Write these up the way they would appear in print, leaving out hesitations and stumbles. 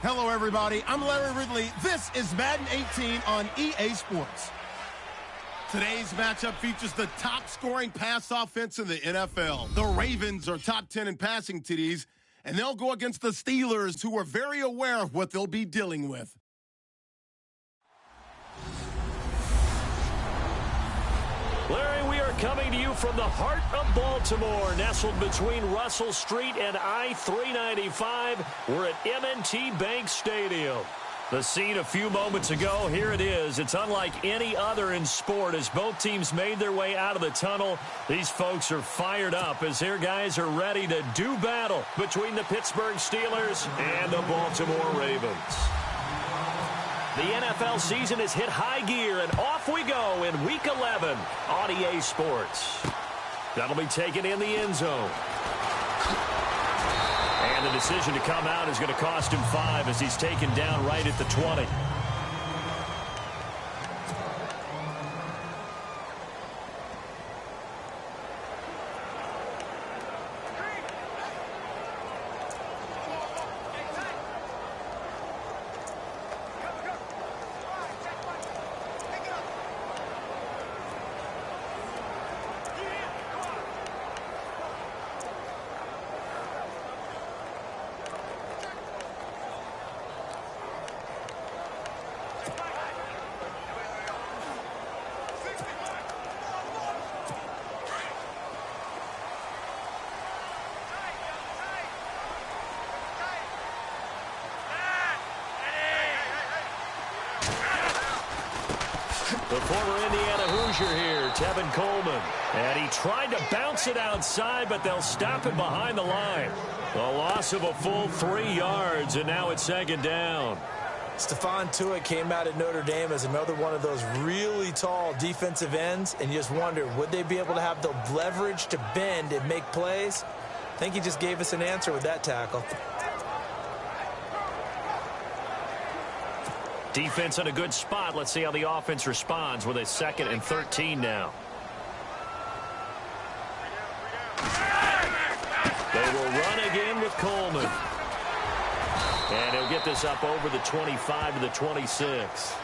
Hello, everybody. I'm Larry Ridley. This is Madden 18 on EA Sports. Today's matchup features the top-scoring pass offense in the NFL. The Ravens are top 10 in passing TDs, and they'll go against the Steelers, who are very aware of what they'll be dealing with. Larry, we are coming to you from the heart of Baltimore, nestled between Russell Street and I-395. We're at M&T Bank Stadium. The scene a few moments ago, here it is. It's unlike any other in sport as both teams made their way out of the tunnel. These folks are fired up as their guys are ready to do battle between the Pittsburgh Steelers and the Baltimore Ravens. The NFL season has hit high gear, and off we go in Week 11 on EA Sports. That'll be taken in the end zone. And the decision to come out is going to cost him 5 as he's taken down right at the 20. The former Indiana Hoosier here, Tevin Coleman. And he tried to bounce it outside, but they'll stop him behind the line. A loss of a full 3 yards, and now it's second down. Stephon Tuitt came out at Notre Dame as another one of those really tall defensive ends, and you just wonder, would they be able to have the leverage to bend and make plays? I think he just gave us an answer with that tackle. Defense in a good spot. Let's see how the offense responds with a 2nd and 13 now. They will run again with Coleman. And he'll get this up over the 25 to the 26.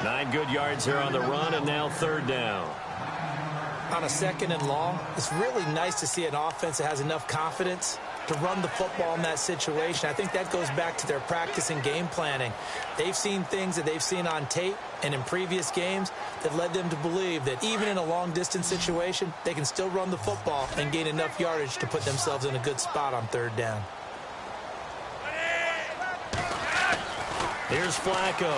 9 good yards there on the run, and now 3rd down. On a 2nd and long, it's really nice to see an offense that has enough confidence to run the football in that situation. I think that goes back to their practice and game planning. They've seen things that they've seen on tape and in previous games that led them to believe that even in a long-distance situation, they can still run the football and gain enough yardage to put themselves in a good spot on 3rd down. Here's Flacco.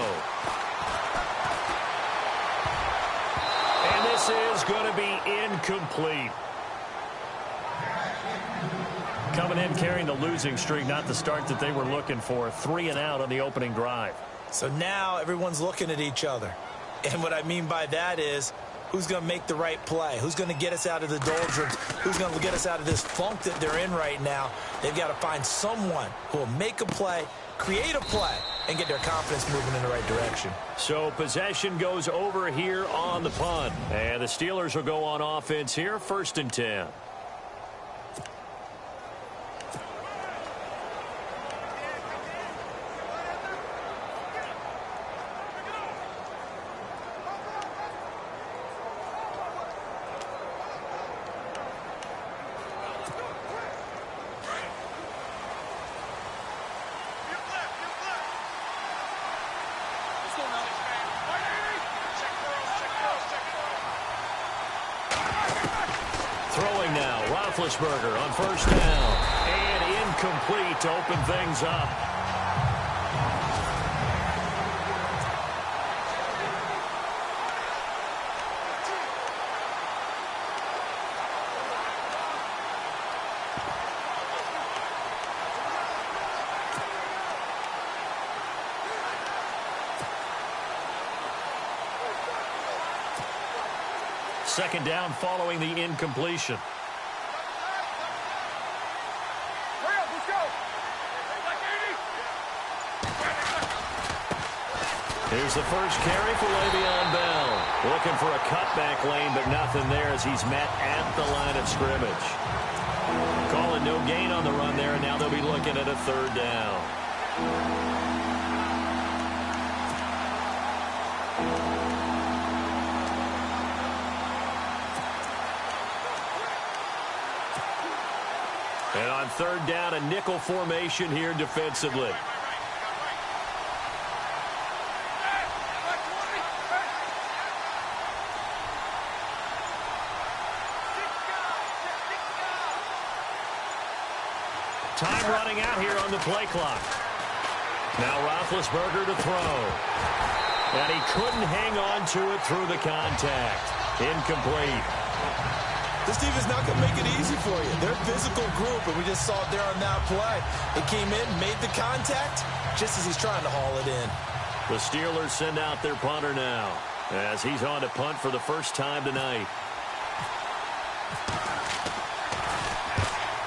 And this This is going to be incomplete. Coming in carrying the losing streak, not the start that they were looking for. 3 and out on the opening drive. So now everyone's looking at each other. And what I mean by that is, who's going to make the right play? Who's going to get us out of the doldrums? Who's going to get us out of this funk that they're in right now? They've got to find someone who will make a play, create a play, and get their confidence moving in the right direction. So possession goes over here on the punt. And the Steelers will go on offense here, 1st and 10. Throwing now, Roethlisberger on 1st down. And incomplete to open things up. Second down following the incompletion. Here's the first carry for Le'Veon Bell. Looking for a cutback lane, but nothing there as he's met at the line of scrimmage. Calling no gain on the run there, and now they'll be looking at a 3rd down. And on 3rd down, a nickel formation here defensively. Time running out here on the play clock. Now Roethlisberger to throw. And he couldn't hang on to it through the contact. Incomplete. This team is not going to make it easy for you. They're a physical group, and we just saw it there on that play. It came in, made the contact, just as he's trying to haul it in. The Steelers send out their punter now, as he's on to punt for the first time tonight.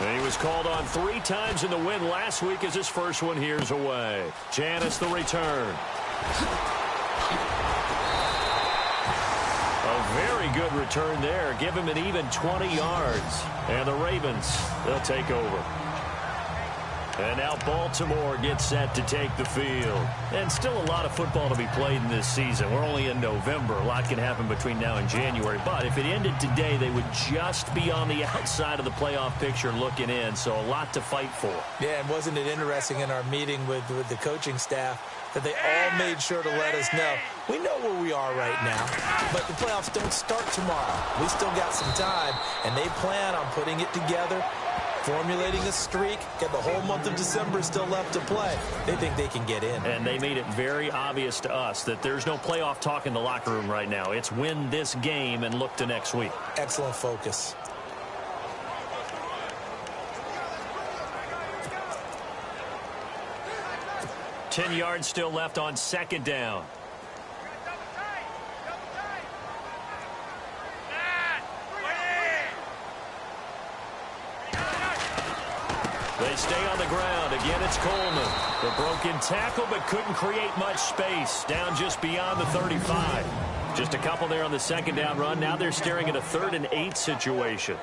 And he was called on 3 times in the win last week as his first one here's away. Janis the return. A very good return there. Give him an even 20 yards. And the Ravens, they'll take over. And now Baltimore gets set to take the field. And still a lot of football to be played in this season. We're only in November. A lot can happen between now and January. But if it ended today, they would just be on the outside of the playoff picture looking in. So a lot to fight for. Yeah, and wasn't it interesting in our meeting with the coaching staff that they all made sure to let us know, we know where we are right now, but the playoffs don't start tomorrow. We still got some time, and they plan on putting it together, formulating a streak, got the whole month of December still left to play. They think they can get in. And they made it very obvious to us that there's no playoff talk in the locker room right now. It's win this game and look to next week. Excellent focus. Ten yards still left on 2nd down. They stay on the ground. Again, it's Coleman. The broken tackle, but couldn't create much space. Down just beyond the 35. Just a couple there on the 2nd down run. Now they're staring at a 3rd and 8 situation.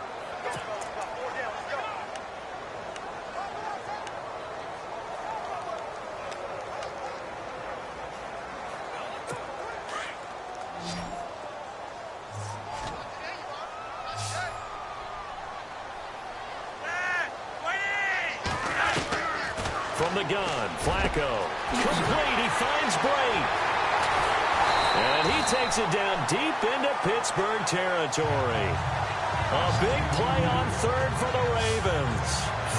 From the gun, Flacco. Complete, he finds Bray. And he takes it down deep into Pittsburgh territory. A big play on 3rd for the Ravens.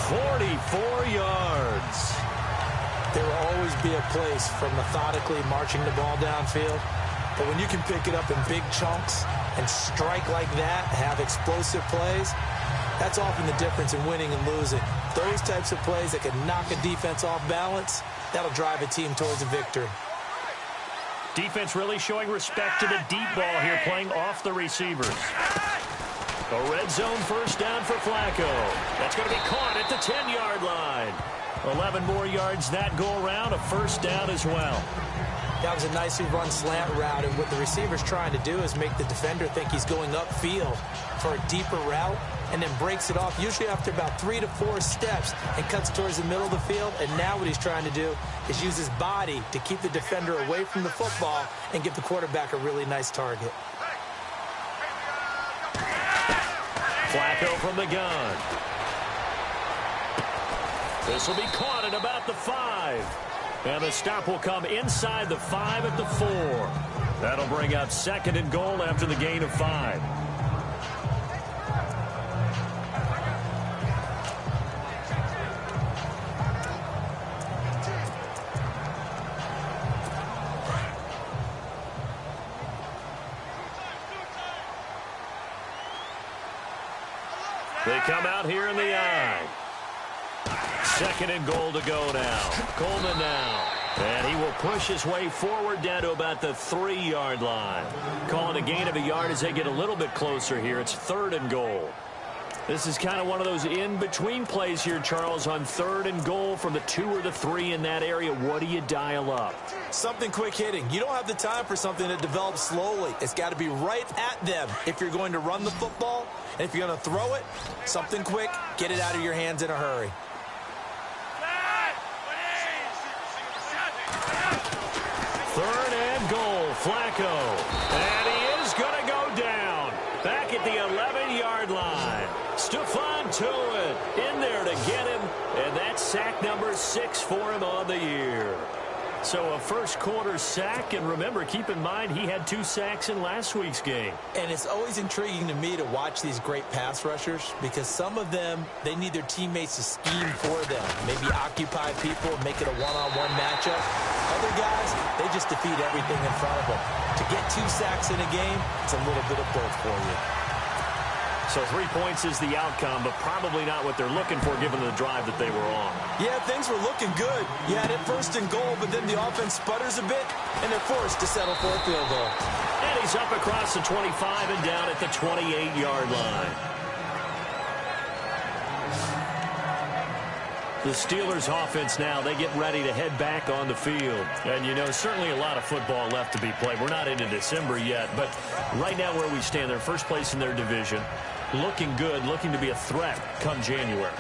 44 yards. There will always be a place for methodically marching the ball downfield. But when you can pick it up in big chunks and strike like that, have explosive plays, that's often the difference in winning and losing. Those types of plays that can knock a defense off balance, that'll drive a team towards a victory. Defense really showing respect to the deep ball here, playing off the receivers. A red zone first down for Flacco. That's going to be caught at the 10-yard line. 11 more yards that go around, a first down as well. That was a nicely run slant route, and what the receiver's trying to do is make the defender think he's going upfield for a deeper route, and then breaks it off, usually after about 3 to 4 steps, and cuts towards the middle of the field. And now what he's trying to do is use his body to keep the defender away from the football and give the quarterback a really nice target. Flacco from the gun. This will be caught at about the 5. And the stop will come inside the 5 at the 4. That'll bring up 2nd and goal after the gain of 5. They come out here in the I. 2nd and goal to go now. Coleman now. And he will push his way forward down to about the 3-yard line. Calling a gain of a yard as they get a little bit closer here. It's 3rd and goal. This is kind of one of those in-between plays here, Charles, on 3rd and goal from the 2 or the 3 in that area. What do you dial up? Something quick hitting. You don't have the time for something that develops slowly. It's got to be right at them if you're going to run the football. And if you're going to throw it, something quick, get it out of your hands in a hurry. 3rd and goal, Flacco. And he is going to go down. Back at the 11-yard line. Stephon Tuitt in there to get him. And that's sack number 6 for him on the year. So a first quarter sack, and remember, keep in mind he had 2 sacks in last week's game. And it's always intriguing to me to watch these great pass rushers because some of them, they need their teammates to scheme for them. Maybe occupy people, make it a one-on-one matchup. Other guys, they just defeat everything in front of them. To get 2 sacks in a game, it's a little bit of both for you. So 3 points is the outcome, but probably not what they're looking for given the drive that they were on. Yeah, things were looking good. You had it 1st and goal, but then the offense sputters a bit, and they're forced to settle for a field goal. And he's up across the 25 and down at the 28-yard line. The Steelers offense now, they get ready to head back on the field. And, you know, certainly a lot of football left to be played. We're not into December yet, but right now where we stand, they're first place in their division. Looking good, looking to be a threat come January.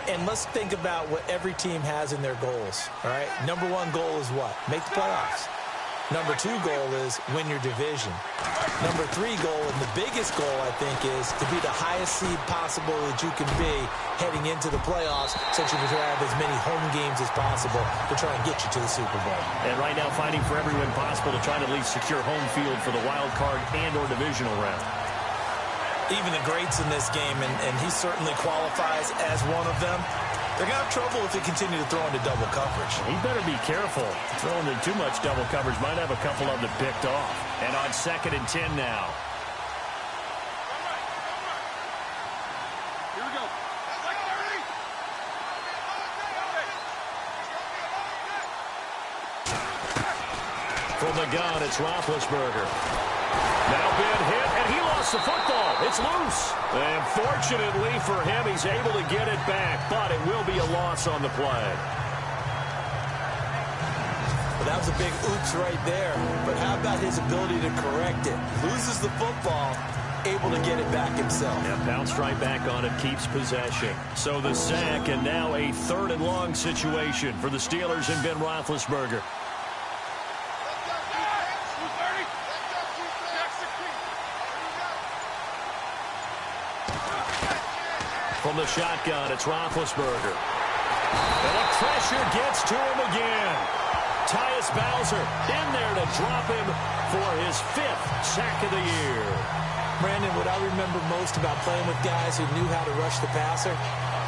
And let's think about what every team has in their goals, all right? Number 1 goal is what? Make the playoffs. Number 2 goal is win your division. Number 3 goal, and the biggest goal, I think, is to be the highest seed possible that you can be heading into the playoffs so that you can have as many home games as possible to try and get you to the Super Bowl. And right now fighting for every win possible to try to at least secure home field for the wild card and or divisional round. Even the greats in this game, and he certainly qualifies as one of them, they're going to have trouble if they continue to throw into double coverage. He better be careful. Throwing into too much double coverage might have a couple of them picked off. And on 2nd and 10 now. Here we go. From the gun, it's Roethlisberger. Now been hit, and he lost the football. It's loose. And fortunately for him, he's able to get it back, but it will be a loss on the play. Well, that was a big oops right there. But how about his ability to correct it? Loses the football, able to get it back himself. Yeah, bounced right back on it, keeps possession. So the sack, and now a 3rd and long situation for the Steelers and Ben Roethlisberger. From the shotgun, it's Roethlisberger. And the pressure gets to him again. Tyus Bowser in there to drop him for his 5th sack of the year. Brandon, what I remember most about playing with guys who knew how to rush the passer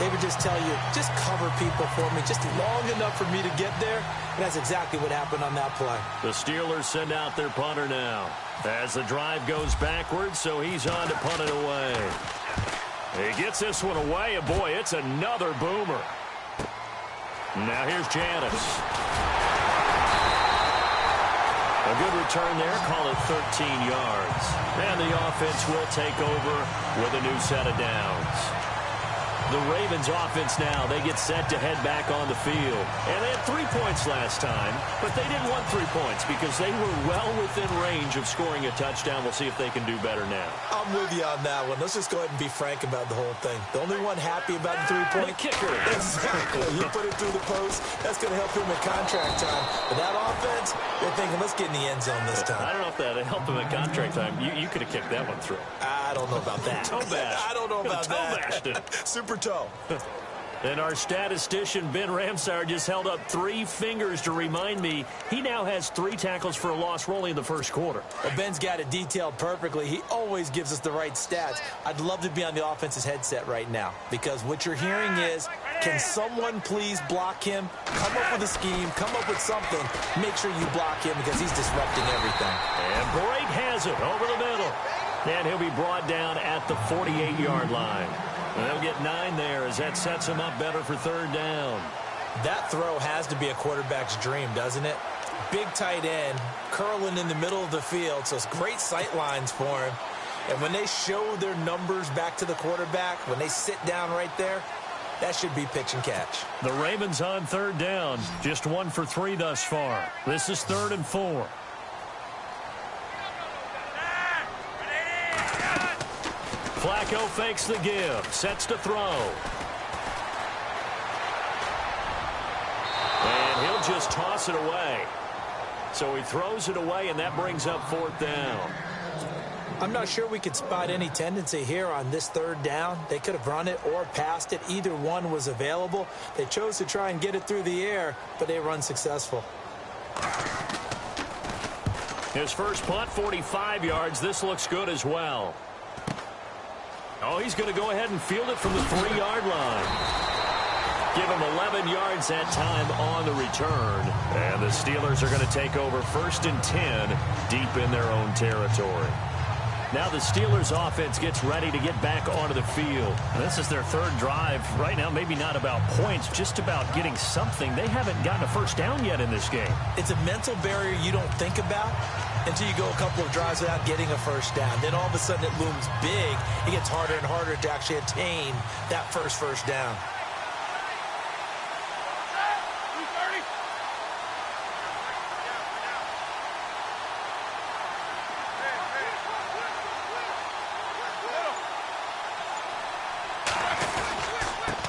They would just tell you, just cover people for me, just long enough for me to get there. And that's exactly what happened on that play. The Steelers send out their punter now. As the drive goes backwards, so he's on to punt it away. He gets this one away, and boy, it's another boomer. Now here's Janis. A good return there, call it 13 yards. And the offense will take over with a new set of downs. The Ravens offense now, they get set to head back on the field. And they had 3 points last time, but they didn't want 3 points because they were well within range of scoring a touchdown. We'll see if they can do better now. I'm with you on that one. Let's just go ahead and be frank about the whole thing. The only one happy about the 3-point kicker. Exactly. You put it through the post, that's going to help him at contract time. But that offense, they're thinking, let's get in the end zone this time. I don't know if that helped him at contract time. You could have kicked that one through. I don't know about that. Toe bash. I don't know about that. Toe bashed it. Super toe. And our statistician, Ben Ramsauer, just held up 3 fingers to remind me he now has 3 tackles for a loss rolling in the first quarter. Well, Ben's got it detailed perfectly. He always gives us the right stats. I'd love to be on the offense's headset right now because what you're hearing is, can someone please block him? Come up with a scheme. Come up with something. Make sure you block him because he's disrupting everything. And Brake has it over the middle. And he'll be brought down at the 48-yard line. And they'll get 9 there as that sets him up better for 3rd down. That throw has to be a quarterback's dream, doesn't it? Big tight end, curling in the middle of the field, so it's great sight lines for him. And when they show their numbers back to the quarterback, when they sit down right there, that should be pitch and catch. The Ravens on 3rd down, just 1 for 3 thus far. This is 3rd and 4. Flacco fakes the give, sets to throw. And he'll just toss it away. So he throws it away, and that brings up 4th down. I'm not sure we could spot any tendency here on this 3rd down. They could have run it or passed it. Either one was available. They chose to try and get it through the air, but they were unsuccessful. His first punt, 45 yards. This looks good as well. Oh, he's going to go ahead and field it from the 3-yard line. Give him 11 yards that time on the return. And the Steelers are going to take over 1st and 10 deep in their own territory. Now the Steelers offense gets ready to get back onto the field. This is their 3rd drive. Right now, maybe not about points, just about getting something. They haven't gotten a first down yet in this game. It's a mental barrier you don't think about until you go a couple of drives without getting a first down. Then all of a sudden it looms big. It gets harder and harder to actually attain that first down.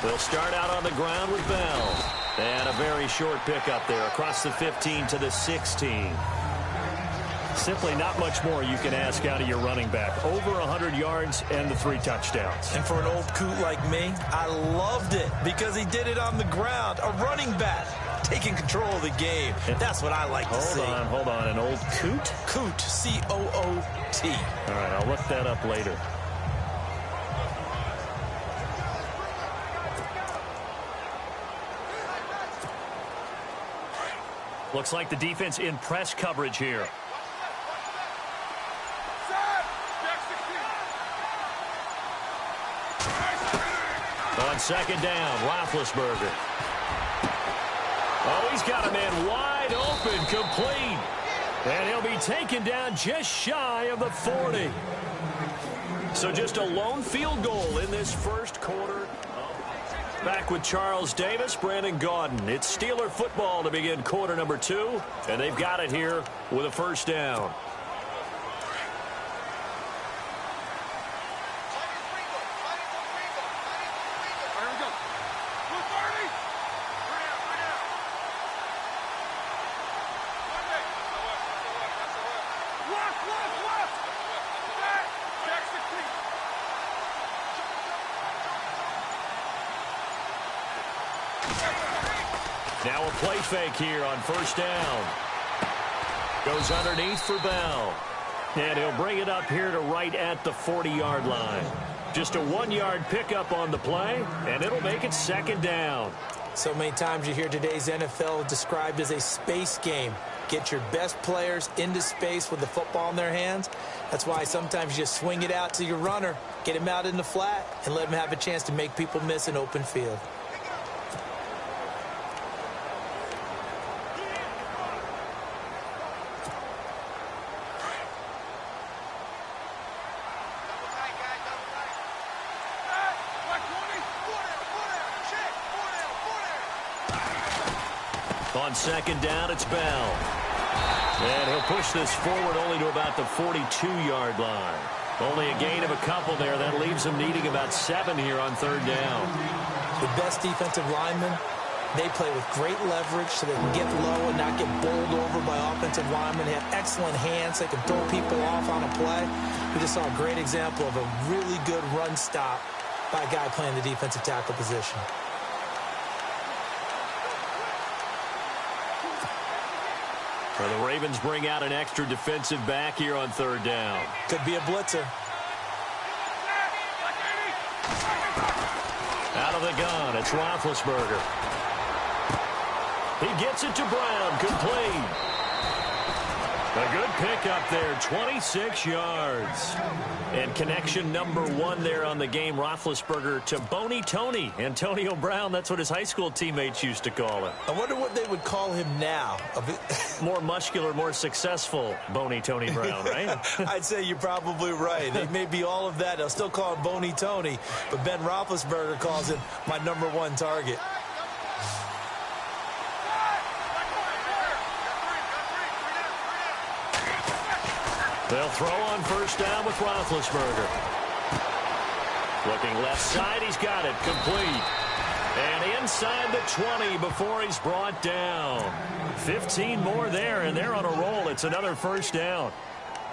They'll start out on the ground with Bell. And a very short pickup there across the 15 to the 16. Simply not much more you can ask out of your running back. Over 100 yards and the 3 touchdowns. And for an old coot like me, I loved it because he did it on the ground. A running back taking control of the game. That's what I like to see. Hold on. An old coot? Coot, C-O-O-T. All right, I'll look that up later. Looks like the defense in press coverage here. On 2nd down, Roethlisberger. Oh, he's got a man wide open, complete. And he'll be taken down just shy of the 40. So just a lone field goal in this first quarter. Back with Charles Davis, Brandon Gaudin. It's Steeler football to begin quarter number 2. And they've got it here with a first down. Now a play fake here on first down. Goes underneath for Bell. And he'll bring it up here to right at the 40-yard line. Just a 1-yard pickup on the play, and it'll make it second down. So many times you hear today's NFL described as a space game. Get your best players into space with the football in their hands. That's why sometimes you just swing it out to your runner, get him out in the flat, and let him have a chance to make people miss an open field. On second down, it's Bell. And he'll push this forward only to about the 42-yard line. Only a gain of a couple there. That leaves them needing about 7 here on third down. The best defensive linemen, they play with great leverage so they can get low and not get bowled over by offensive linemen. They have excellent hands. They can throw people off on a play. We just saw a great example of a really good run stop by a guy playing the defensive tackle position. So the Ravens bring out an extra defensive back here on third down. Could be a blitzer. Out of the gun, it's Roethlisberger. He gets it to Brown, complete. A good pickup there, 26 yards. And connection number 1 there on the game, Roethlisberger to Boney Tony. Antonio Brown, that's what his high school teammates used to call him. I wonder what they would call him now. More muscular, more successful Boney Tony Brown, right? I'd say you're probably right. They may be all of that. They'll still call him Boney Tony, but Ben Roethlisberger calls him my number 1 target. They'll throw on first down with Roethlisberger. Looking left side, he's got it, complete. And inside the 20 before he's brought down. 15 more there, and they're on a roll. It's another first down.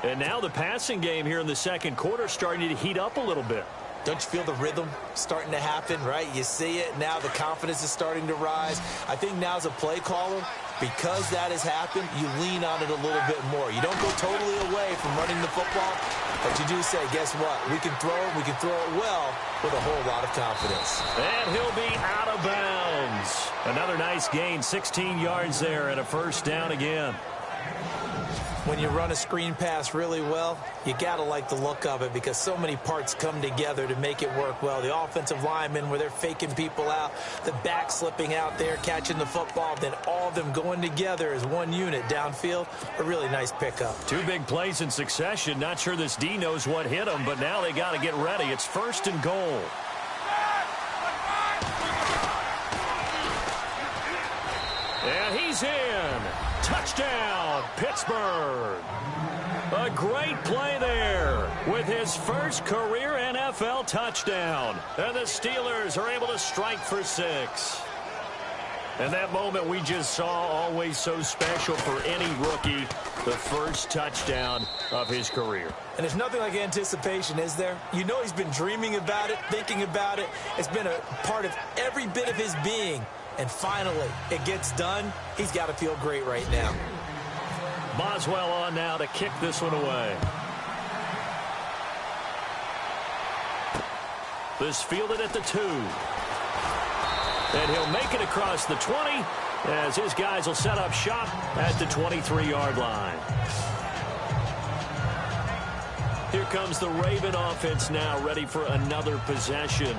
And now the passing game here in the second quarter starting to heat up a little bit. Don't you feel the rhythm starting to happen, right? You see it. Now the confidence is starting to rise. I think now as a play caller, because that has happened, you lean on it a little bit more. You don't go totally away from running the football, but you do say, guess what? We can throw it. We can throw it well with a whole lot of confidence. And he'll be out of bounds. Another nice gain, 16 yards there and a first down again. When you run a screen pass really well, you got to like the look of it because so many parts come together to make it work well. The offensive linemen where they're faking people out, the back slipping out there, catching the football, then all of them going together as one unit downfield. A really nice pickup. 2 big plays in succession. Not sure this D knows what hit them, but now they got to get ready. It's first and goal. And he's in. Touchdown, Pittsburgh. A great play there with his first career NFL touchdown. And the Steelers are able to strike for 6. And that moment we just saw, always so special for any rookie, the first touchdown of his career. And there's nothing like anticipation, is there? You know he's been dreaming about it, thinking about it. It's been a part of every bit of his being. And finally, it gets done. He's got to feel great right now. Boswell on now to kick this one away. This fielded at the 2. And he'll make it across the 20 as his guys will set up shop at the 23-yard line. Here comes the Raven offense now, ready for another possession.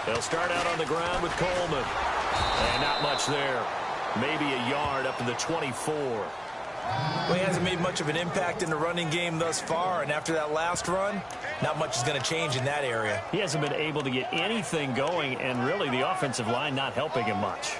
They'll start out on the ground with Coleman. And not much there. Maybe a yard up to the 24. Well, he hasn't made much of an impact in the running game thus far, and after that last run, not much is going to change in that area. He hasn't been able to get anything going, and really the offensive line not helping him much.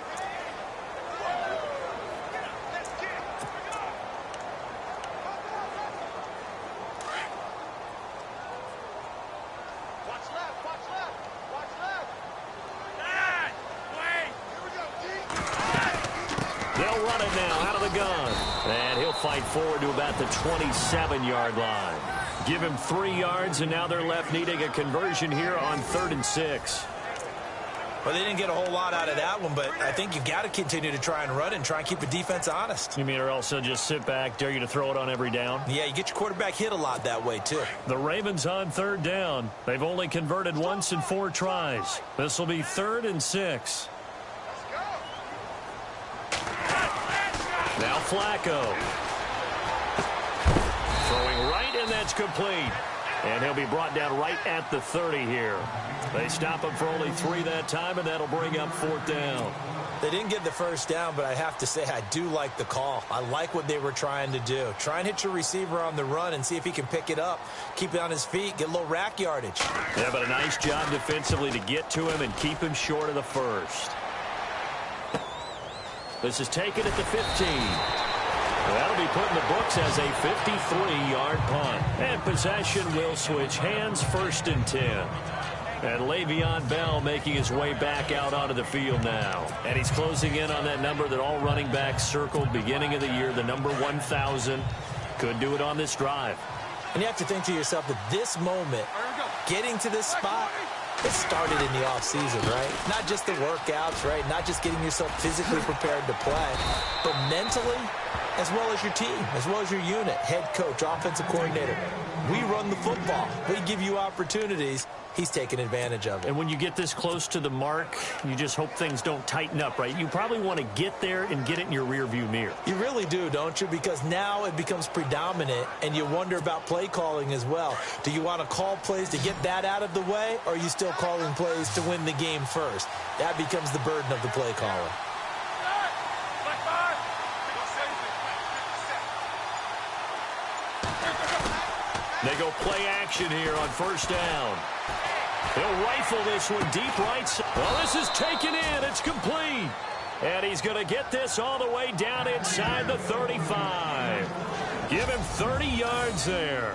They'll run it now out of the gun. And he'll fight forward to about the 27-yard line. Give him 3 yards, and now they're left needing a conversion here on 3rd and 6. Well, they didn't get a whole lot out of that one, but I think you've got to continue to try and run and try and keep the defense honest. You mean or also just sit back, dare you to throw it on every down? Yeah, you get your quarterback hit a lot that way, too. The Ravens on 3rd down. They've only converted once in 4 tries. This will be 3rd and 6. Now Flacco. Throwing right, and that's complete. And he'll be brought down right at the 30 here. They stop him for only 3 that time, and that'll bring up 4th down. They didn't get the first down, but I have to say I do like the call. I like what they were trying to do. Try and hit your receiver on the run and see if he can pick it up, keep it on his feet, get a little rack yardage. Yeah, but a nice job defensively to get to him and keep him short of the first. This is taken at the 15. That'll be put in the books as a 53-yard punt. And possession will switch hands, 1st and 10. And Le'Veon Bell making his way back out onto the field now. And he's closing in on that number that all running backs circled beginning of the year, the number 1,000. Could do it on this drive. And you have to think to yourself that this moment, getting to this spot, it started in the offseason, right? Not just the workouts, right? Not just getting yourself physically prepared to play, but mentally, as well as your team, as well as your unit, head coach, offensive coordinator. We run the football. We give you opportunities. He's taking advantage of it. And when you get this close to the mark, you just hope things don't tighten up, right? You probably want to get there and get it in your rearview mirror. You really do, don't you? Because now it becomes predominant, and you wonder about play calling as well. Do you want to call plays to get that out of the way, or are you still calling plays to win the game first? That becomes the burden of the play caller. They go play action here on 1st down. He'll rifle this one deep right side. Well, this is taken in. It's complete. And he's going to get this all the way down inside the 35. Give him 30 yards there.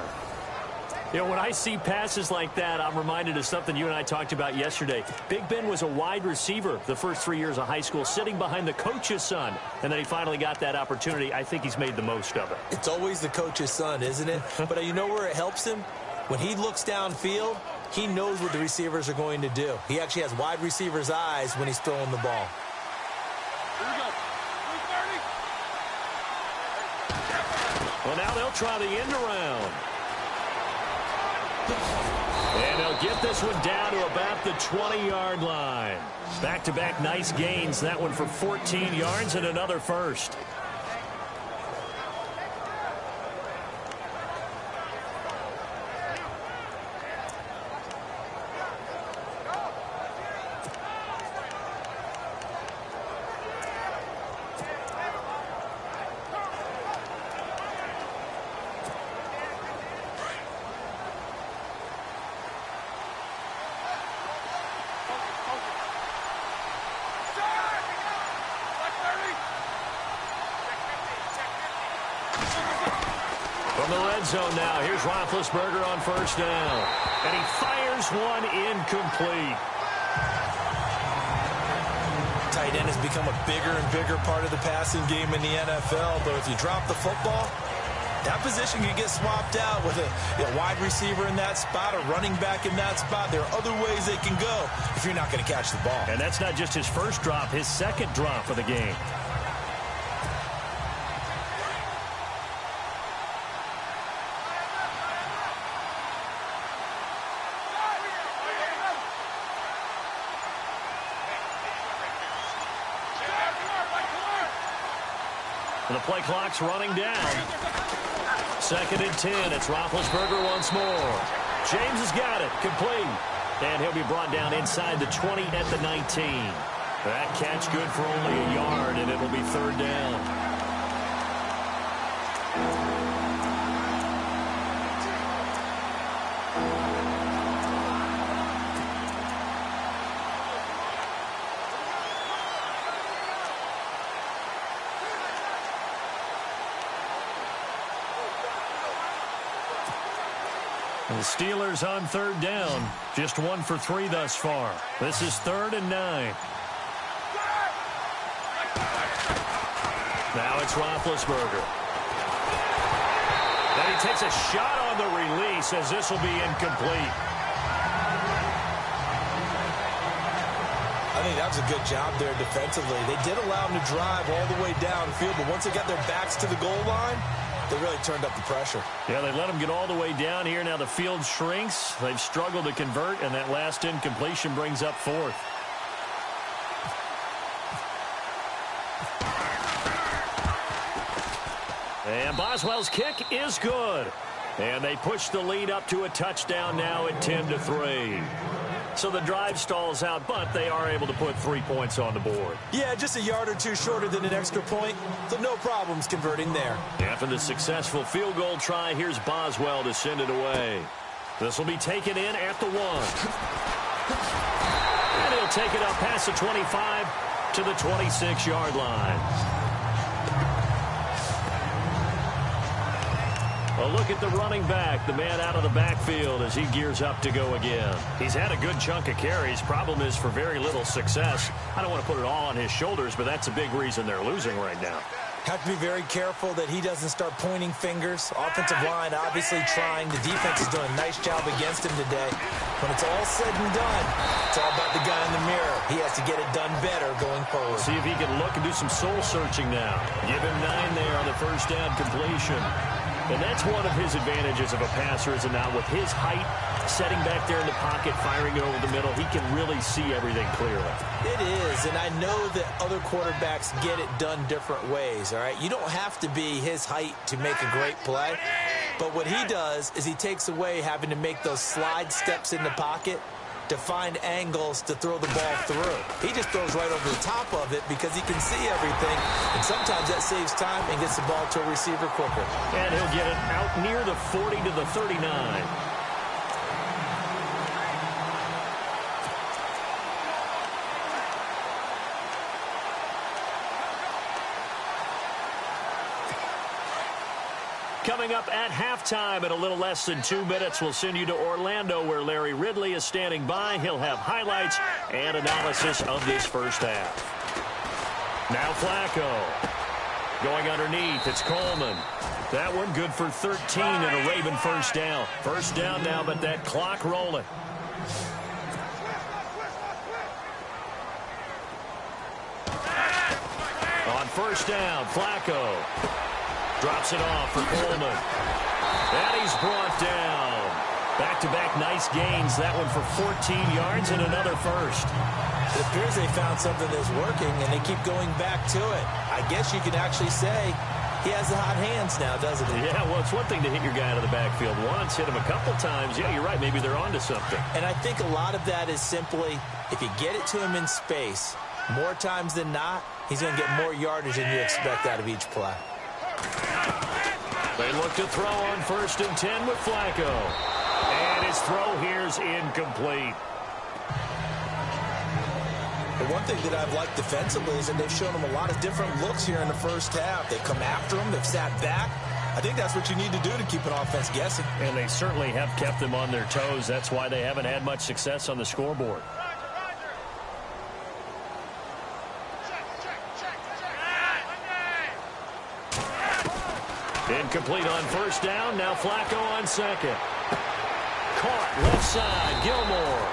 You know, when I see passes like that, I'm reminded of something you and I talked about yesterday. Big Ben was a wide receiver the first 3 years of high school, sitting behind the coach's son. And then he finally got that opportunity. I think he's made the most of it. It's always the coach's son, isn't it? But you know where it helps him? When he looks downfield, he knows what the receivers are going to do. He actually has wide receivers' eyes when he's throwing the ball. Here we go. 330. Well, now they'll try the end around. And they'll get this one down to about the 20-yard line. Back-to-back nice gains. That one for 14 yards and another first. From the red zone now, here's Roethlisberger on 1st down. And he fires one incomplete. Tight end has become a bigger and bigger part of the passing game in the NFL. But if you drop the football, that position can get swapped out with a wide receiver in that spot, a running back in that spot. There are other ways they can go if you're not going to catch the ball. And that's not just his first drop, his second drop of the game. And the play clock's running down. 2nd and 10. It's Roethlisberger once more. James has got it. Complete. And he'll be brought down inside the 20 at the 19. That catch good for only a yard, and it'll be 3rd down. The Steelers on 3rd down. Just 1 for 3 thus far. This is 3rd and 9. Now it's it's Roethlisberger. And he takes a shot on the release as this will be incomplete. I think that was a good job there defensively. They did allow him to drive all the way downfield, but once they got their backs to the goal line, they really turned up the pressure. Yeah, they let him get all the way down here. Now the field shrinks. They've struggled to convert, and that last incompletion brings up fourth. And Boswell's kick is good. And they push the lead up to a touchdown now at 10-3. So the drive stalls out, but they are able to put 3 points on the board. Yeah, just a yard or two shorter than an extra point, so no problems converting there. After the successful field goal try, here's Boswell to send it away. This will be taken in at the 1. And he'll take it up past the 25 to the 26-yard line. A look at the running back, the man out of the backfield as he gears up to go again. He's had a good chunk of carries. Problem is for very little success. I don't want to put it all on his shoulders, but that's a big reason they're losing right now. Have to be very careful that he doesn't start pointing fingers. Offensive line obviously trying. The defense is doing a nice job against him today. When it's all said and done, it's all about the guy in the mirror. He has to get it done better going forward. See if he can look and do some soul searching now. Give him 9 there on the first down completion. And that's one of his advantages of a passer, is it not? With his height, setting back there in the pocket, firing it over the middle, he can really see everything clearly. It is, and I know that other quarterbacks get it done different ways, all right? You don't have to be his height to make a great play, but what he does is he takes away having to make those slide steps in the pocket to find angles to throw the ball through. He just throws right over the top of it because he can see everything, and sometimes that saves time and gets the ball to a receiver quicker. And he'll get it out near the 40 to the 39. Coming up at halftime in a little less than 2 minutes, we'll send you to Orlando where Larry Ridley is standing by. He'll have highlights and analysis of this first half. Now Flacco. Going underneath, it's Coleman. That one good for 13 and a Raven first down. First down now, but that clock rolling. On first down, Flacco. Drops it off for Coleman. And he's brought down. Back-to-back nice gains. That one for 14 yards and another first. It appears they found something that's working, and they keep going back to it. I guess you could actually say he has the hot hands now, doesn't he? Yeah, well, it's one thing to hit your guy out of the backfield once, hit him a couple times. Yeah, you're right. Maybe they're onto something. And I think a lot of that is simply if you get it to him in space, more times than not, he's going to get more yardage than you expect out of each play. They look to throw on 1st and 10 with Flacco. And his throw here's incomplete. The one thing that I've liked defensively is that they've shown him a lot of different looks here in the first half. They've come after him. They've sat back. I think that's what you need to do to keep an offense guessing. And they certainly have kept them on their toes. That's why they haven't had much success on the scoreboard. Incomplete on first down. Now Flacco on second. Caught left side. Gilmore.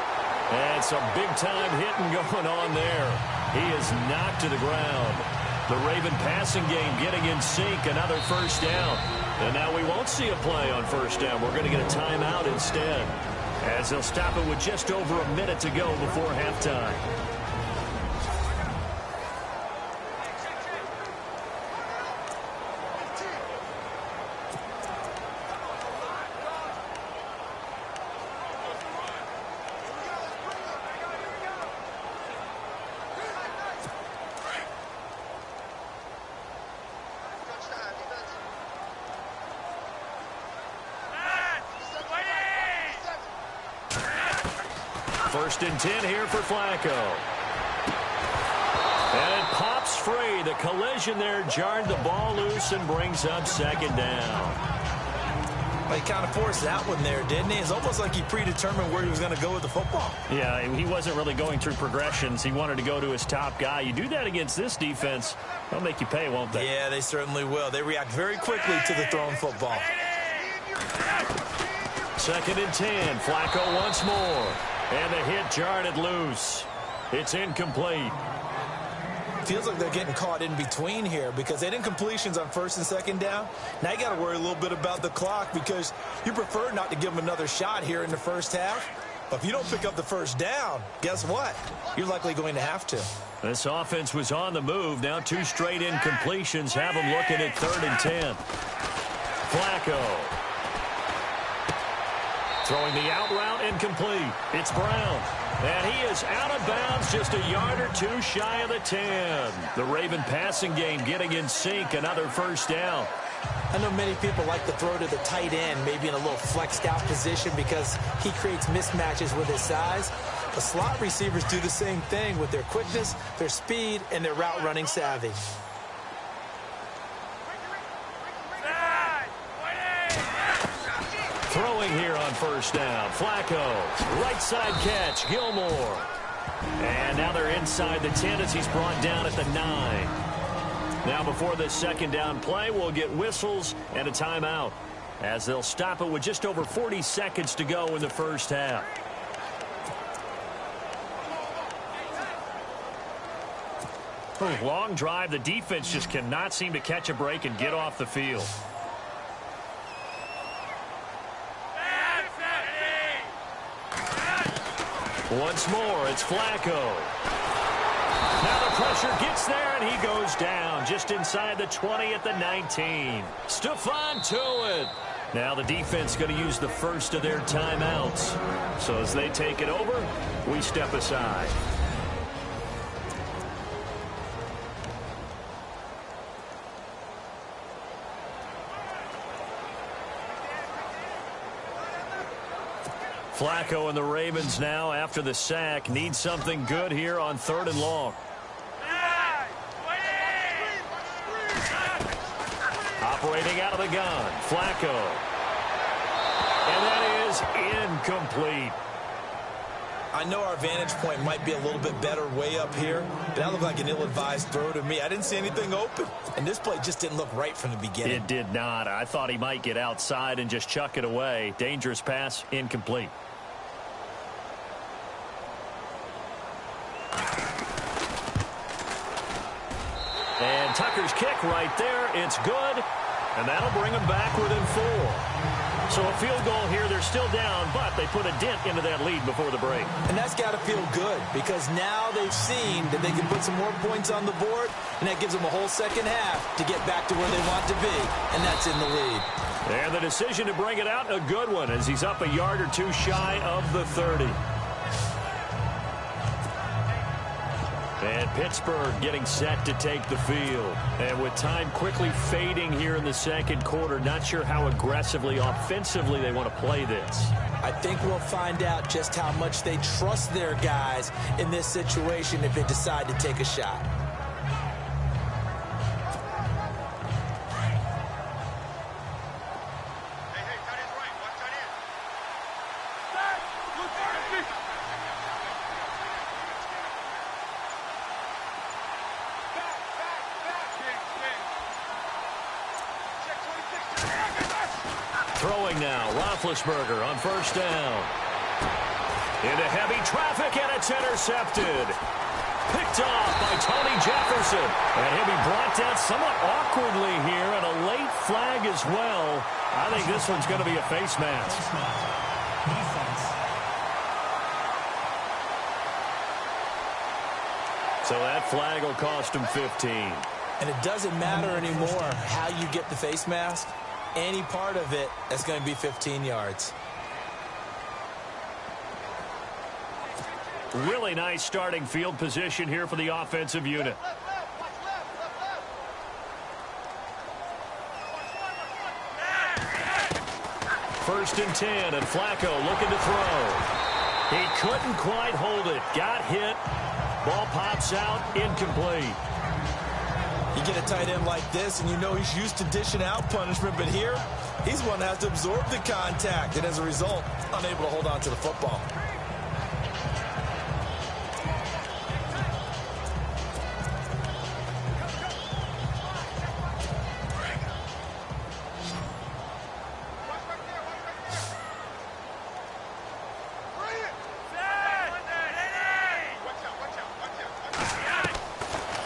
And some big-time hitting going on there. He is knocked to the ground. The Raven passing game getting in sync. Another first down. And now we won't see a play on first down. We're going to get a timeout instead, as they'll stop it with just over a minute to go before halftime. First and 10 here for Flacco. And it pops free. The collision there jarred the ball loose and brings up second down. He kind of forced that one there, didn't he? It's almost like he predetermined where he was going to go with the football. Yeah, he wasn't really going through progressions. He wanted to go to his top guy. You do that against this defense, they'll make you pay, won't they? Yeah, they certainly will. They react very quickly to the thrown football. 2nd and 10. Flacco once more. And the hit jarred it loose. It's incomplete. Feels like they're getting caught in between here because they didn't completions on 1st and 2nd down. Now you got to worry a little bit about the clock because you prefer not to give them another shot here in the first half. But if you don't pick up the 1st down, guess what? You're likely going to have to. This offense was on the move. Now 2 straight incompletions have them looking at 3rd and 10. Flacco. Throwing the out route incomplete. It's Brown. And he is out of bounds just a yard or 2 shy of the 10. The Raven passing game getting in sync. Another 1st down. I know many people like to throw to the tight end, maybe in a little flexed out position because he creates mismatches with his size. The slot receivers do the same thing with their quickness, their speed, and their route running savvy. Throwing here on 1st down. Flacco. Right side catch. Gilmore. And now they're inside the 10 as he's brought down at the 9. Now before this 2nd down play, we'll get whistles and a timeout as they'll stop it with just over 40 seconds to go in the 1st half. Long drive. The defense just cannot seem to catch a break and get off the field. Once more, it's Flacco. Now the pressure gets there, and he goes down just inside the 20 at the 19. Stephon Tuitt. Now the defense going to use the 1st of their timeouts. So as they take it over, we step aside. Flacco and the Ravens now, after the sack, need something good here on 3rd and long. Operating out of the gun, Flacco. And that is incomplete. I know our vantage point might be a little bit better way up here, but that looked like an ill-advised throw to me. I didn't see anything open, and this play just didn't look right from the beginning. It did not. I thought he might get outside and just chuck it away. Dangerous pass, incomplete. And Tucker's kick right there. It's good, and that'll bring them back within 4. So a field goal here. They're still down, but they put a dent into that lead before the break. And that's got to feel good because now they've seen that they can put some more points on the board, and that gives them a whole 2nd half to get back to where they want to be, and that's in the lead. And the decision to bring it out, a good one, as he's up a yard or 2 shy of the 30. And Pittsburgh getting set to take the field. And with time quickly fading here in the 2nd quarter, not sure how aggressively, offensively they want to play this. I think we'll find out just how much they trust their guys in this situation if they decide to take a shot. Throwing now, Roethlisberger on 1st down. Into heavy traffic, and it's intercepted. Picked off by Tony Jefferson. And he'll be brought down somewhat awkwardly here, and a late flag as well. I think this one's going to be a face mask. So that flag will cost him 15. And it doesn't matter anymore how you get the face mask. Any part of it, that's going to be 15 yards. Really nice starting field position here for the offensive unit. First and 10, and Flacco looking to throw. He couldn't quite hold it. Got hit. Ball pops out, incomplete. You get a tight end like this, and you know he's used to dishing out punishment, but here, He's one that has to absorb the contact, and as a result, unable to hold on to the football.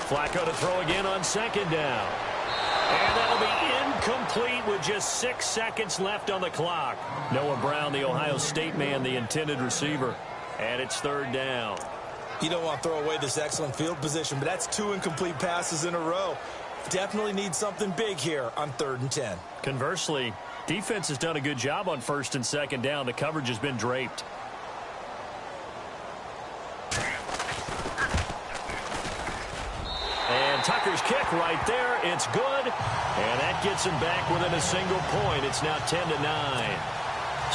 Flacco to throw again on second down. And that'll be incomplete with just 6 seconds left on the clock. Noah Brown, the Ohio State man, the intended receiver. And it's third down. You don't want to throw away this excellent field position, but that's 2 incomplete passes in a row. Definitely need something big here on 3rd and 10. Conversely, defense has done a good job on 1st and 2nd down. The coverage has been draped. And Tucker's kick right there. It's good. And that gets him back within a single point. It's now 10-9.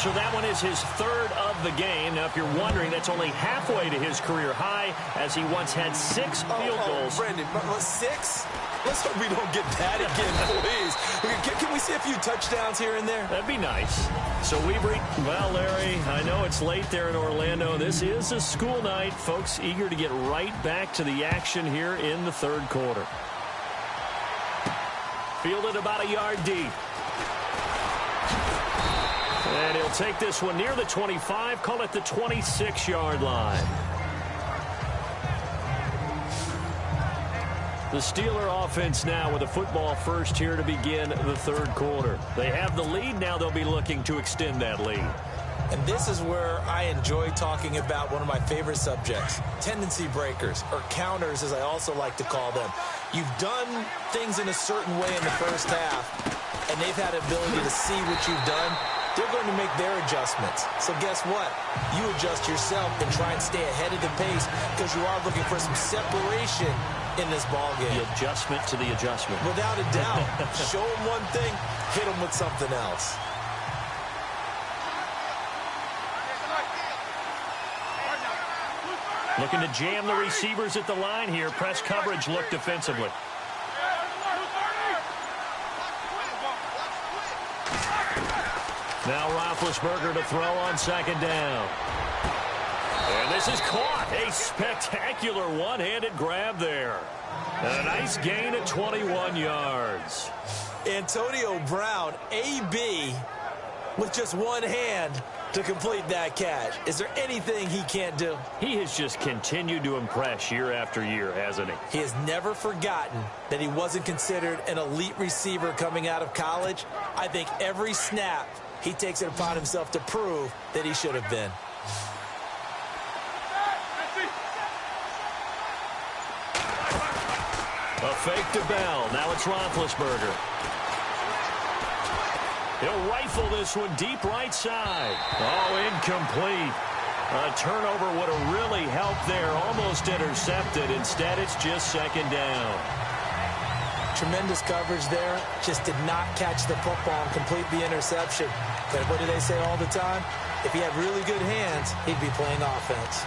So that one is his 3rd of the game. Now, if you're wondering, that's only halfway to his career high, as he once had 6 field goals. Brandon, 6? Let's hope we don't get that again, please. Can we see a few touchdowns here and there? That'd be nice. So well, Larry, I know it's late there in Orlando. This is a school night. Folks eager to get right back to the action here in the 3rd quarter. Fielded about a yard deep. And he'll take this one near the 25, call it the 26-yard line. The Steeler offense now with a football first here to begin the 3rd quarter. They have the lead. Now they'll be looking to extend that lead. And this is where I enjoy talking about one of my favorite subjects, tendency breakers, or counters as I also like to call them. You've done things in a certain way in the first half, and they've had the ability to see what you've done. They're going to make their adjustments. So guess what? You adjust yourself and try and stay ahead of the pace because you are looking for some separation in this ball game. The adjustment to the adjustment. Without a doubt. Show them one thing, hit them with something else. Looking to jam the receivers at the line here. Press coverage look defensively. Now Roethlisberger to throw on 2nd down. And this is caught. A spectacular one-handed grab there. And a nice gain of 21 yards. Antonio Brown, AB, with just one hand to complete that catch. Is there anything he can't do? He has just continued to impress year after year, hasn't he? He has never forgotten that he wasn't considered an elite receiver coming out of college. I think every snap he takes it upon himself to prove that he should have been. A fake to Bell. Now it's Roethlisberger. He'll rifle this one deep right side. Oh, incomplete. A turnover would have really helped there. Almost intercepted. Instead, it's just 2nd down. Tremendous coverage there. Just did not catch the football and complete the interception. But what do they say all the time? If he had really good hands, he'd be playing offense.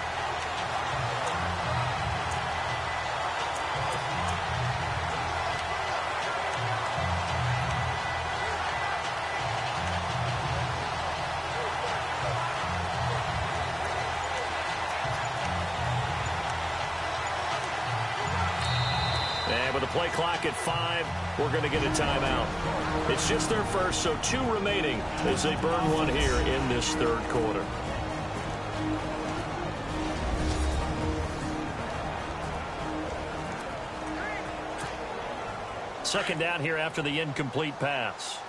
And with the play clock at 5, we're going to get a timeout. It's just their first, so 2 remaining as they burn one here in this 3rd quarter. Second down here after the incomplete pass.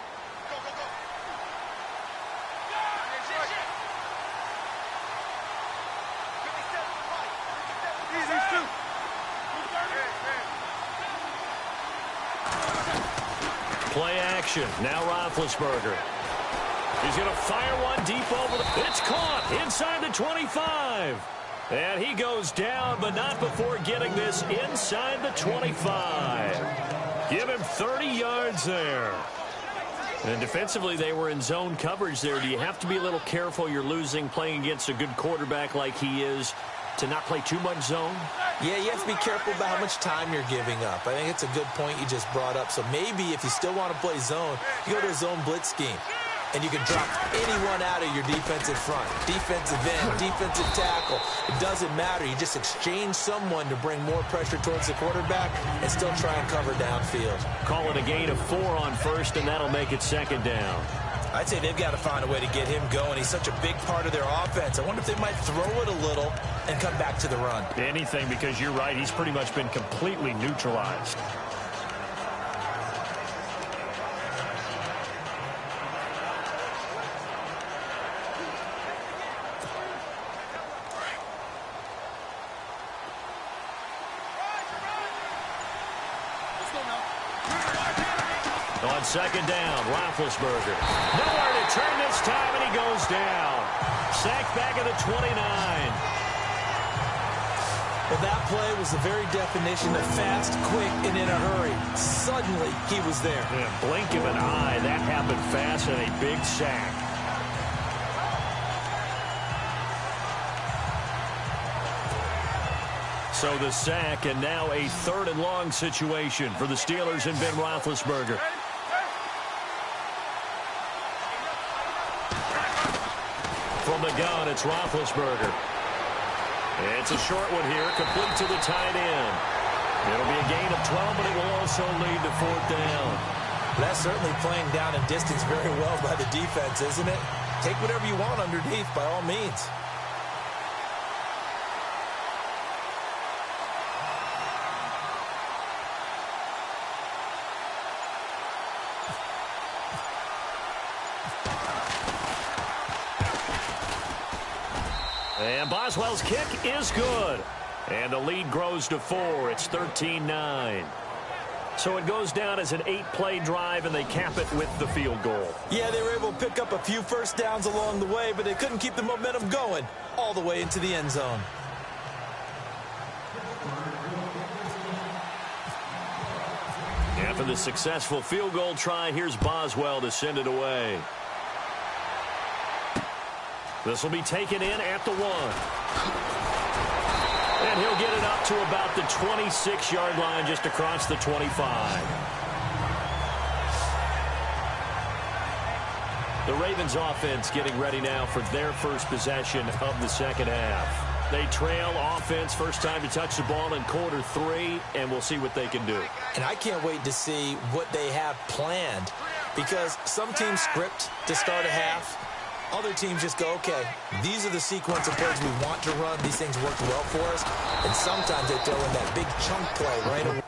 Play action. Now Roethlisberger. He's going to fire one deep over the... It's caught inside the 25. And he goes down, but not before getting this inside the 25. Give him 30 yards there. And defensively, they were in zone coverage there. Do you have to be a little careful? You're losing playing against a good quarterback like he is. to not play too much zone? Yeah, you have to be careful about how much time you're giving up. I think it's a good point you just brought up. So maybe if you still want to play zone, you go to a zone blitz scheme. And you can drop anyone out of your defensive front. Defensive end, defensive tackle. It doesn't matter. You just exchange someone to bring more pressure towards the quarterback and still try and cover downfield. Call it a gain of 4 on first, and that'll make it second down. I'd say they've got to find a way to get him going. He's such a big part of their offense. I wonder if they might throw it a little and come back to the run. Anything, because you're right. He's pretty much been completely neutralized. On second down, Roethlisberger. Nowhere to turn this time, and he goes down. Sacked back at the 29. Well, that play was the very definition of fast, quick, and in a hurry. Suddenly, he was there. Yeah, blink of an eye. That happened fast, and a big sack. So the sack, and now a 3rd and long situation for the Steelers and Ben Roethlisberger. From the gun, it's Roethlisberger. It's a short one here, complete to the tight end. It'll be a gain of 12, but it will also lead to 4th down. That's certainly playing down in distance very well by the defense, isn't it? Take whatever you want underneath, by all means. And Boswell's kick is good. And the lead grows to 4. It's 13-9. So it goes down as an 8-play drive, and they cap it with the field goal. Yeah, they were able to pick up a few first downs along the way, but they couldn't keep the momentum going all the way into the end zone. After the successful field goal try, here's Boswell to send it away. This will be taken in at the 1. And he'll get it up to about the 26-yard line, just across the 25. The Ravens offense getting ready now for their first possession of the second half. They trail offense, first time to touch the ball in quarter 3, and we'll see what they can do. And I can't wait to see what they have planned, because some teams script to start a half. Other teams just go, okay, these are the sequence of plays we want to run. These things worked well for us. And sometimes they throw in that big chunk play right away.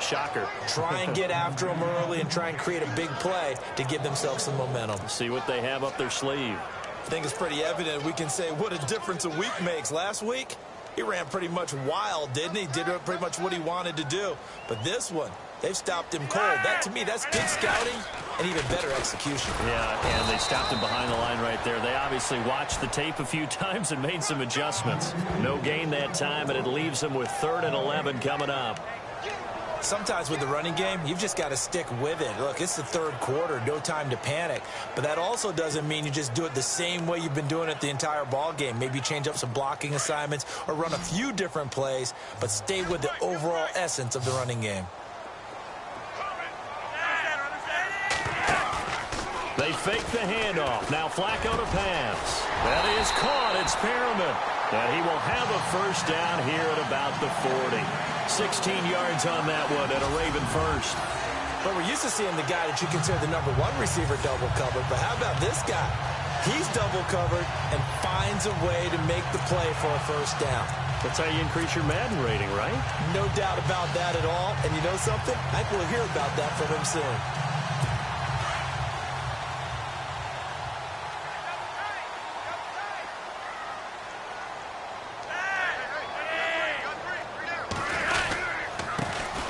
Shocker. Try and get after them early and try and create a big play to give themselves some momentum. See what they have up their sleeve. I think it's pretty evident. We can say what a difference a week makes. Last week, he ran pretty much wild, didn't he? Did pretty much what he wanted to do. But this one, they've stopped him cold. That, to me, that's good scouting and even better execution. Yeah, and they stopped him behind the line right there. They obviously watched the tape a few times and made some adjustments. No gain that time, and it leaves them with 3rd and 11 coming up. Sometimes with the running game, you've just got to stick with it. Look, it's the 3rd quarter, no time to panic. But that also doesn't mean you just do it the same way you've been doing it the entire ball game. Maybe change up some blocking assignments or run a few different plays, but stay with the overall essence of the running game. They fake the handoff. Now Flacco to pass. That is caught. It's Perriman. And he will have a first down here at about the 40. 16 yards on that one and a Raven first. But we're used to seeing the guy that you consider the #1 receiver double covered. But how about this guy? He's double covered and finds a way to make the play for a first down. That's how you increase your Madden rating, right? No doubt about that at all. And you know something? I think we'll hear about that from him soon.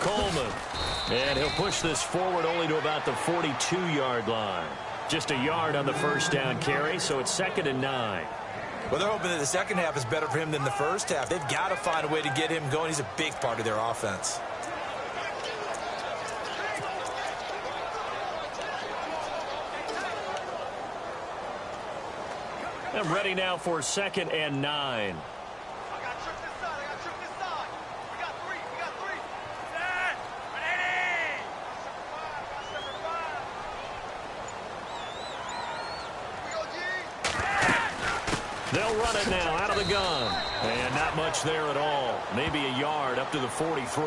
Coleman. And he'll push this forward only to about the 42-yard line. Just a yard on the first down carry, so it's 2nd and 9. Well, they're hoping that the second half is better for him than the first half. They've got to find a way to get him going. He's a big part of their offense. I'm ready now for 2nd and 9. They'll run it now out of the gun. And not much there at all. Maybe a yard up to the 43.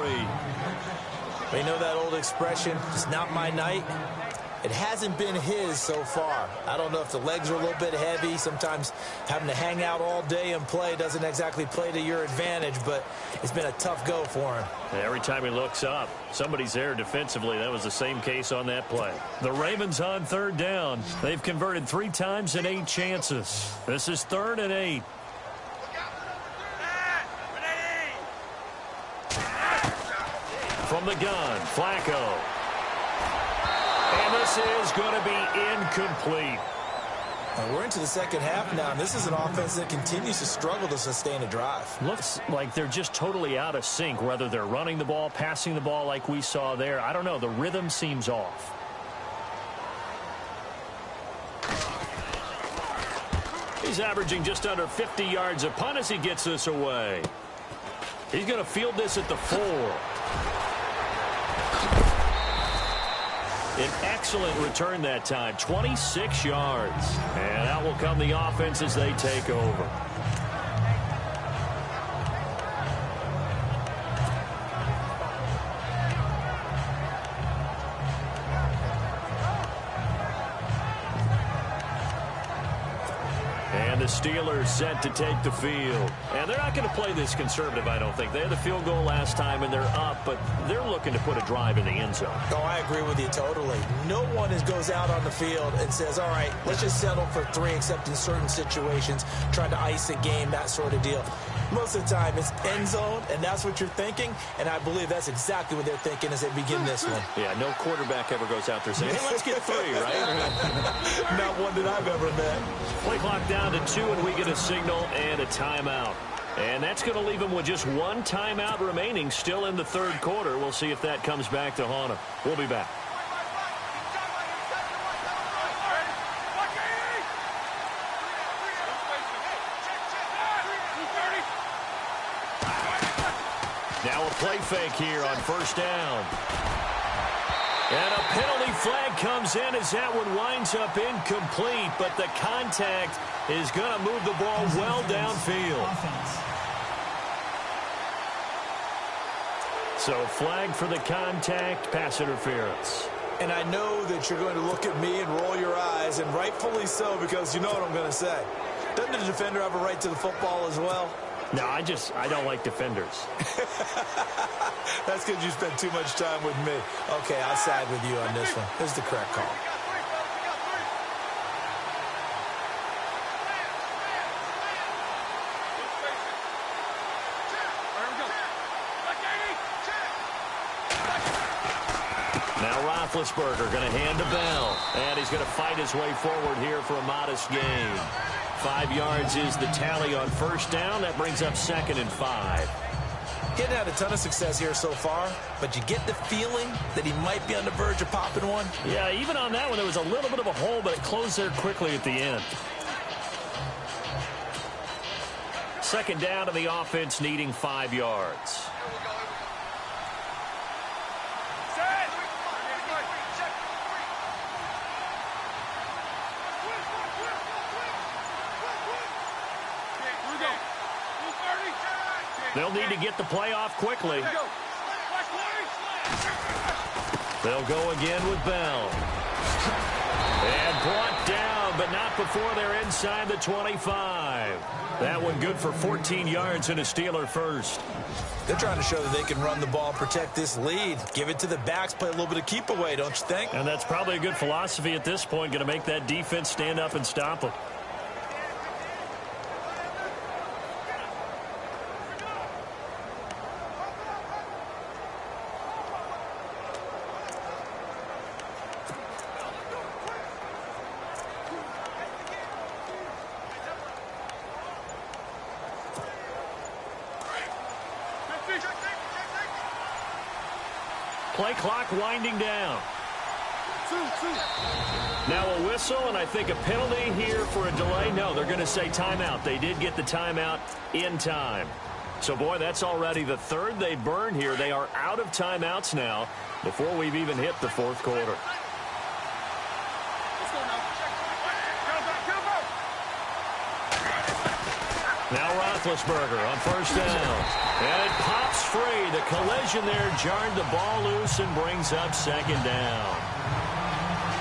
You know that old expression, it's not my night? It hasn't been his so far. I don't know if the legs are a little bit heavy. Sometimes having to hang out all day and play doesn't exactly play to your advantage, but it's been a tough go for him. Every time he looks up, somebody's there defensively. That was the same case on that play. The Ravens on 3rd down. They've converted 3 times in 8 chances. This is 3rd and 8. From the gun, Flacco. And this is going to be incomplete. We're into the second half now, and this is an offense that continues to struggle to sustain a drive. Looks like they're just totally out of sync, whether they're running the ball, passing the ball like we saw there. I don't know. The rhythm seems off. He's averaging just under 50 yards a punt as he gets this away. He's going to field this at the 4. An excellent return that time, 26 yards. And out will come the offense as they take over. And the Steelers set to take the field. And they're not going to play this conservative, I don't think. They had the field goal last time, and they're up, but they're looking to put a drive in the end zone. Oh, I agree with you totally. No one goes out on the field and says, all right, let's just settle for 3, except in certain situations, trying to ice a game, that sort of deal. Most of the time, it's end zone, and that's what you're thinking, and I believe that's exactly what they're thinking as they begin this one. Yeah, no quarterback ever goes out there saying, hey, let's get 3, right? Not one that I've ever met. Play clock down to 2, and we get a signal and a timeout. And that's going to leave him with just 1 timeout remaining still in the 3rd quarter. We'll see if that comes back to haunt him. We'll be back. Now a play fake here on 1st down. And a penalty flag comes in as that one winds up incomplete, but the contact is going to move the ball well downfield. So flag for the contact, pass interference. And I know that you're going to look at me and roll your eyes, and rightfully so, because you know what I'm going to say. Doesn't the defender have a right to the football as well? No, I don't like defenders. That's because you spend too much time with me. Okay, I'll side with you on this one. This is the correct call. Now Roethlisberger going to hand to Bell. And he's going to fight his way forward here for a modest gain. 5 yards is the tally on 1st down. That brings up 2nd and 5. Getting had a ton of success here so far, but you get the feeling that he might be on the verge of popping one. Yeah, even on that one, there was a little bit of a hole, but it closed there quickly at the end. 2nd down, and the offense needing 5 yards. They'll need to get the play off quickly. They'll go again with Bell. And brought down, but not before they're inside the 25. That one good for 14 yards and a Steeler first. They're trying to show that they can run the ball, protect this lead. Give it to the backs, play a little bit of keep away, don't you think? And that's probably a good philosophy at this point, going to make that defense stand up and stop them. play clock winding down. Now a whistle, and I think a penalty here for a delay. No, they're going to say timeout. They did get the timeout in time. So, boy, that's already the third they burned here. They are out of timeouts now before we've even hit the fourth quarter. Now Roethlisberger on first down. And it pops free. The collision there jarred the ball loose and brings up second down.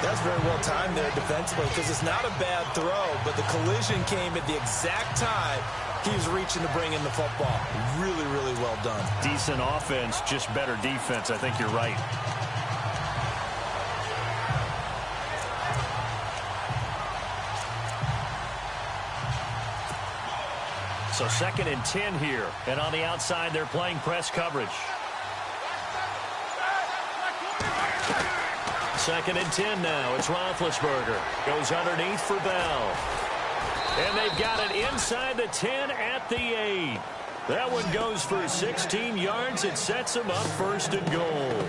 That's very well timed there defensively because it's not a bad throw, but the collision came at the exact time he was reaching to bring in the football. Really, really well done. Decent offense, just better defense. I think you're right. So 2nd and 10 here. And on the outside, they're playing press coverage. 2nd and 10 now. It's Roethlisberger. Goes underneath for Bell. And they've got it inside the 10 at the 8. That one goes for 16 yards. It sets them up 1st and goal.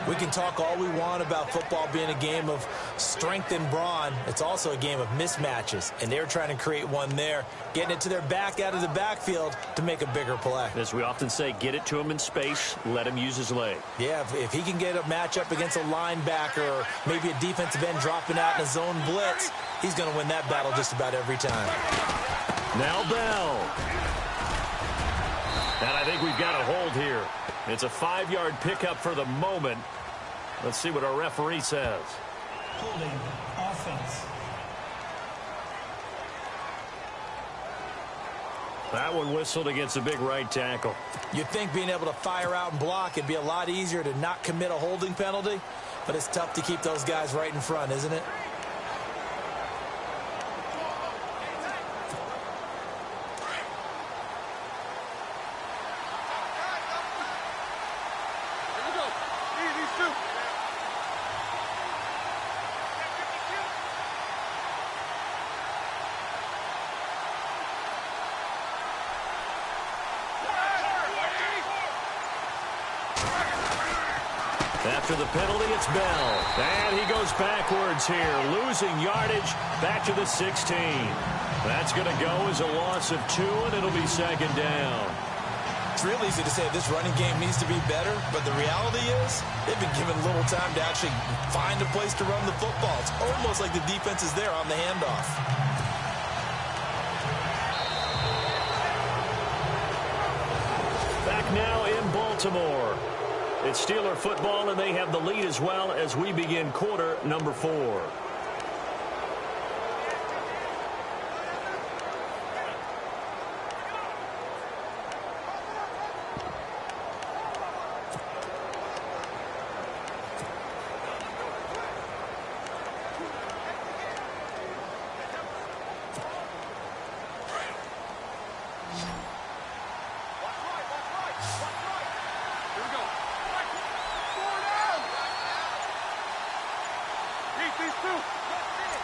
We can talk all we want about football being a game of strength and brawn. It's also a game of mismatches, and they're trying to create one there, getting it to their back out of the backfield to make a bigger play. As we often say, get it to him in space, let him use his leg. Yeah, if he can get a matchup against a linebacker or maybe a defensive end dropping out in a zone blitz, he's going to win that battle just about every time. Now Bell. And I think we've got a hold here. It's a 5-yard pickup for the moment. Let's see what our referee says. Holding offense. That one whistled against a big right tackle. You'd think being able to fire out and block it'd be a lot easier to not commit a holding penalty, but it's tough to keep those guys right in front, isn't it? After the penalty, it's Bell. And he goes backwards here, losing yardage back to the 16. That's going to go as a loss of 2, and it'll be 2nd down. It's real easy to say this running game needs to be better, but the reality is they've been given little time to actually find a place to run the football. It's almost like the defense is there on the handoff. Back now in Baltimore. It's Steeler football, and they have the lead as well as we begin quarter number 4.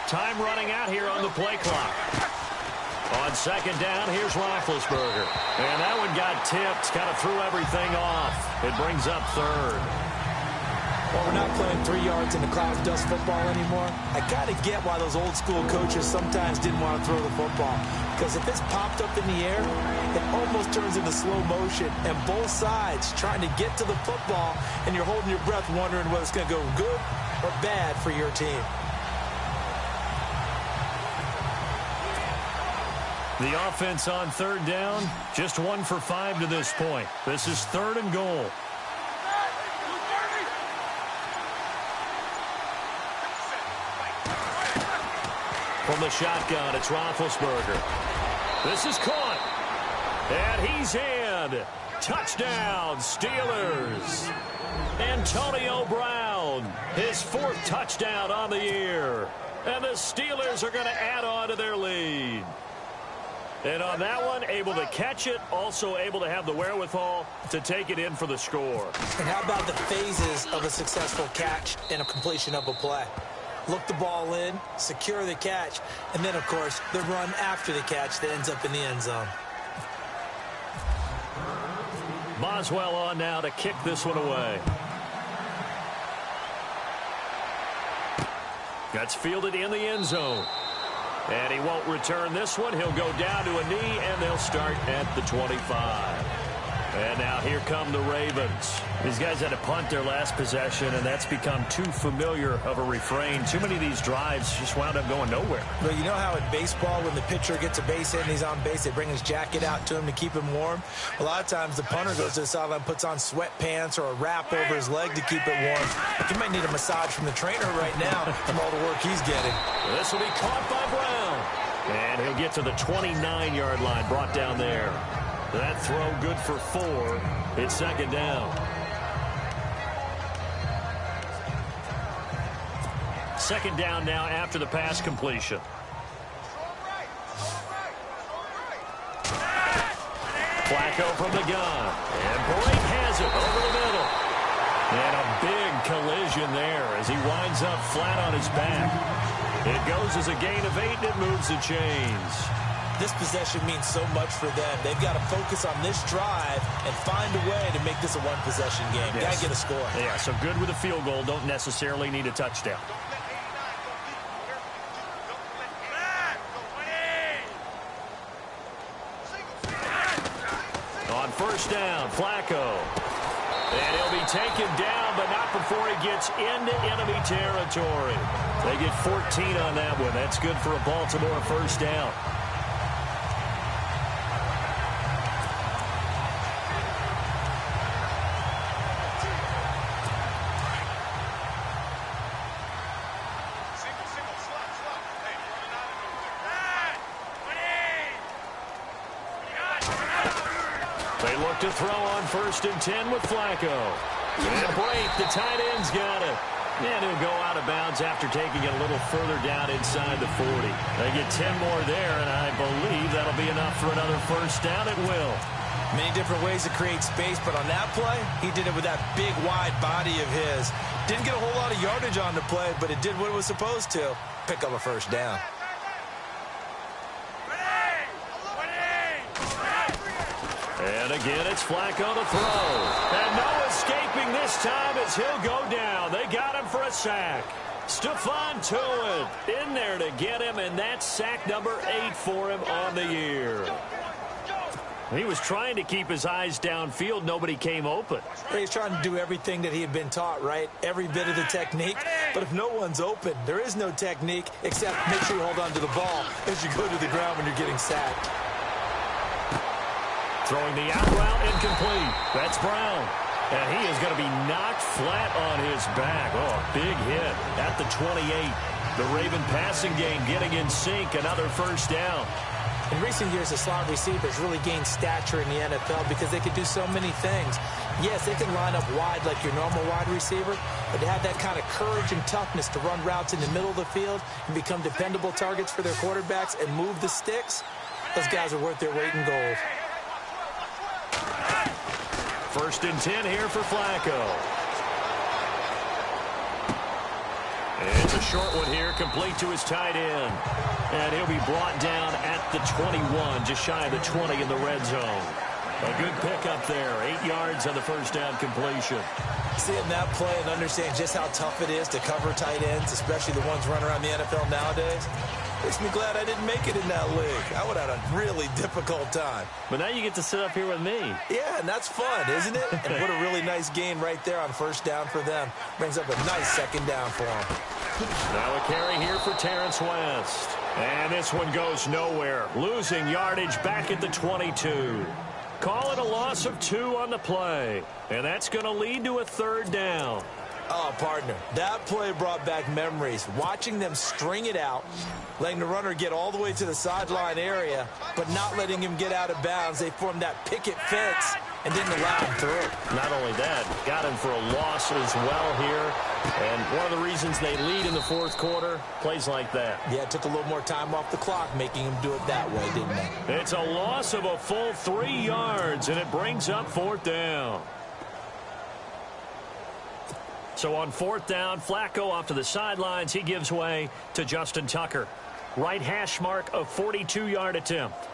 Time running out here on the play clock. On 2nd down, here's Roethlisberger. And that one got tipped, kind of threw everything off. It brings up 3rd. Well, we're not playing 3 yards in the cloud of dust football anymore. I kind of get why those old school coaches sometimes didn't want to throw the football. Because if it's popped up in the air, it almost turns into slow motion. And both sides trying to get to the football, and you're holding your breath wondering whether it's going to go good or bad for your team. The offense on 3rd down, just 1 for 5 to this point. This is 3rd and goal. From the shotgun, it's Roethlisberger. This is caught. And he's in. Touchdown, Steelers. Antonio Brown, his 4th touchdown on the year. And the Steelers are going to add on to their lead. And on that one, able to catch it, also able to have the wherewithal to take it in for the score. And how about the phases of a successful catch and a completion of a play? Look the ball in, secure the catch, and then, of course, the run after the catch that ends up in the end zone. Boswell on now to kick this one away. That's fielded in the end zone. And he won't return this one. He'll go down to a knee, and they'll start at the 25. And now here come the Ravens. These guys had to punt their last possession, and that's become too familiar of a refrain. Too many of these drives just wound up going nowhere. Well, you know how in baseball, when the pitcher gets a base hit and he's on base, they bring his jacket out to him to keep him warm? A lot of times the punter goes to the sideline, puts on sweatpants or a wrap over his leg to keep it warm. He might need a massage from the trainer right now from all the work he's getting. This will be caught by Brown. And he'll get to the 29-yard line, brought down there. That throw good for 4. It's second down. Second down now after the pass completion. Flacco from the gun. And Brake has it over the middle. And a big collision there as he winds up flat on his back. It goes as a gain of 8, and it moves the chains. This possession means so much for them. They've got to focus on this drive and find a way to make this a one-possession game. Yes. Got to get a score. Yeah, so good with a field goal. Don't necessarily need a touchdown. On first down, Flacco. And he'll be taken down, but not before he gets into enemy territory. They get 14 on that one. That's good for a Baltimore first down. They look to throw on 1st and 10 with Flacco. And Brake, the tight end's got it. And he'll go out of bounds after taking it a little further down inside the 40. They get 10 more there, and I believe that'll be enough for another first down. It will. Many different ways to create space, but on that play, he did it with that big, wide body of his. Didn't get a whole lot of yardage on the play, but it did what it was supposed to. Pick up a first down. And again, it's Flacco to throw. And no escaping this time as he'll go down. They got him for a sack. Stephon Tuitt in there to get him, and that's sack number 8 for him on the year. He was trying to keep his eyes downfield. Nobody came open. He's trying to do everything that he had been taught, right? Every bit of the technique. But if no one's open, there is no technique except make sure you hold on to the ball as you go to the ground when you're getting sacked. Throwing the out route incomplete. That's Brown. And he is going to be knocked flat on his back. Oh, a big hit at the 28. The Raven passing game getting in sync. Another first down. In recent years, the slot receivers really gained stature in the NFL because they could do so many things. Yes, they can line up wide like your normal wide receiver, but to have that kind of courage and toughness to run routes in the middle of the field and become dependable targets for their quarterbacks and move the sticks, those guys are worth their weight in gold. 1st and 10 here for Flacco. It's a short one here, complete to his tight end. And he'll be brought down at the 21, just shy of the 20 in the red zone. A good pickup there, 8 yards on the first down completion. Seeing that play and understand just how tough it is to cover tight ends, especially the ones running around the NFL nowadays, makes me glad I didn't make it in that league. I would have had a really difficult time. But now you get to sit up here with me. Yeah, and that's fun, isn't it? And what a really nice gain right there on first down for them. Brings up a nice second down for them. Now a carry here for Terrence West. And this one goes nowhere. Losing yardage back at the 22. Call it a loss of 2 on the play. And that's going to lead to a 3rd down. Oh, partner, that play brought back memories. Watching them string it out, letting the runner get all the way to the sideline area, but not letting him get out of bounds. They formed that picket fence and didn't allow him through. Not only that, got him for a loss as well here. And one of the reasons they lead in the 4th quarter, plays like that. Yeah, it took a little more time off the clock, making him do it that way, didn't it? It's a loss of a full 3 yards, and it brings up 4th down. So on 4th down, Flacco off to the sidelines. He gives way to Justin Tucker. Right hash mark of 42-yard attempt.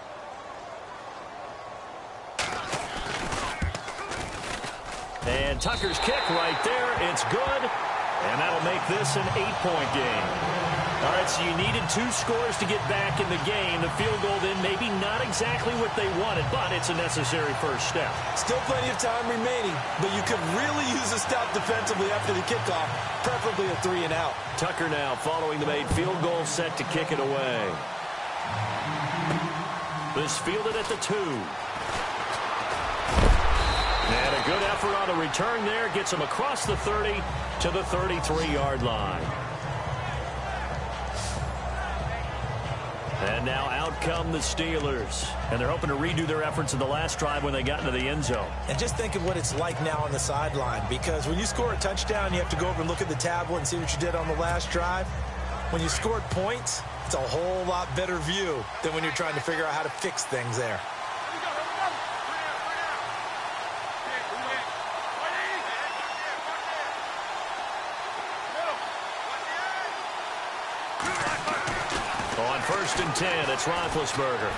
And Tucker's kick right there. It's good. And that'll make this an 8-point game. All right, so you needed 2 scores to get back in the game. The field goal then maybe not exactly what they wanted, but it's a necessary first step. Still plenty of time remaining, but you could really use a stop defensively after the kickoff, preferably a 3-and-out. Tucker now following the made field goal, set to kick it away. This fielded at the 2. And a good effort on the return there. Gets him across the 30 to the 33-yard line. And now out come the Steelers. And they're hoping to redo their efforts in the last drive when they got into the end zone. And just think of what it's like now on the sideline, because when you score a touchdown, you have to go over and look at the tablet and see what you did on the last drive. When you scored points, it's a whole lot better view than when you're trying to figure out how to fix things there. On 1st and 10, it's Roethlisberger.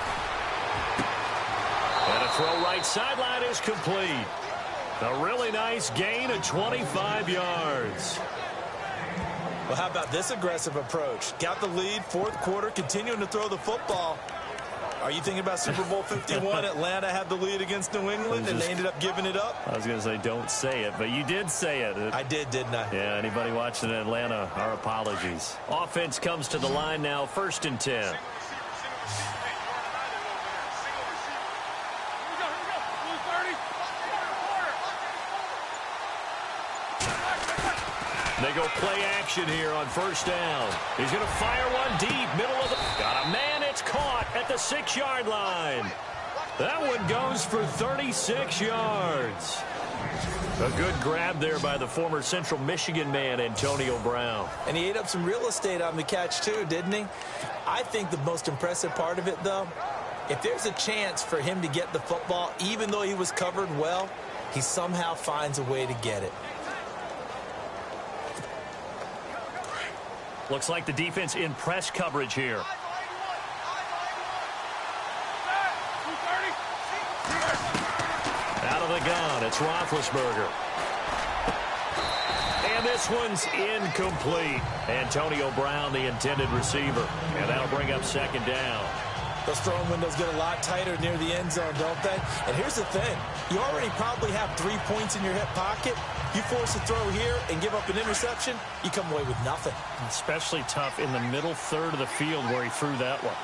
And a throw right sideline is complete. A really nice gain of 25 yards. Well, how about this aggressive approach? Got the lead, 4th quarter, continuing to throw the football. Are you thinking about Super Bowl 51? Atlanta had the lead against New England, and they ended up giving it up? I was going to say, don't say it, but you did say it. I did, didn't I? Yeah, anybody watching in Atlanta, our apologies. Offense comes to the line now, 1st and 10. They go play action here on 1st down. He's going to fire one deep, middle of the... Got a man, it's caught at the 6-yard line. That one goes for 36 yards. A good grab there by the former Central Michigan man, Antonio Brown. And he ate up some real estate on the catch, too, didn't he? I think the most impressive part of it, though, if there's a chance for him to get the football, even though he was covered well, he somehow finds a way to get it. Looks like the defense in press coverage here. Out of the gun, it's Roethlisberger. And this one's incomplete. Antonio Brown, the intended receiver. And that'll bring up 2nd down. Those throwing windows get a lot tighter near the end zone, don't they? And here's the thing. You already probably have 3 points in your hip pocket. You force a throw here and give up an interception, you come away with nothing. Especially tough in the middle 3rd of the field where he threw that one.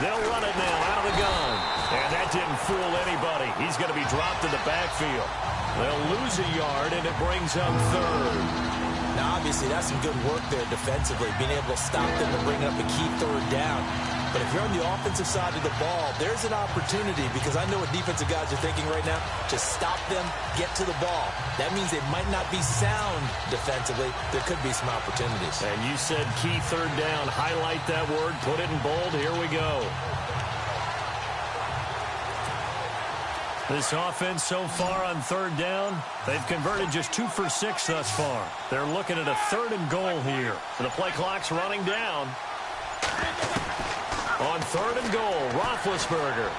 They'll run it now out of the gun. And that didn't fool anybody. He's going to be dropped in the backfield. They'll lose a yard, and it brings up 3rd. Now, obviously, that's some good work there defensively, being able to stop them and bring up a key 3rd down. But if you're on the offensive side of the ball, there's an opportunity, because I know what defensive guys are thinking right now. Just stop them, get to the ball. That means they might not be sound defensively. There could be some opportunities. And you said key 3rd down. Highlight that word. Put it in bold. Here we go. This offense so far on 3rd down, they've converted just 2 for 6 thus far. They're looking at a 3rd and goal here. The play clock's running down. On 3rd and goal, Roethlisberger.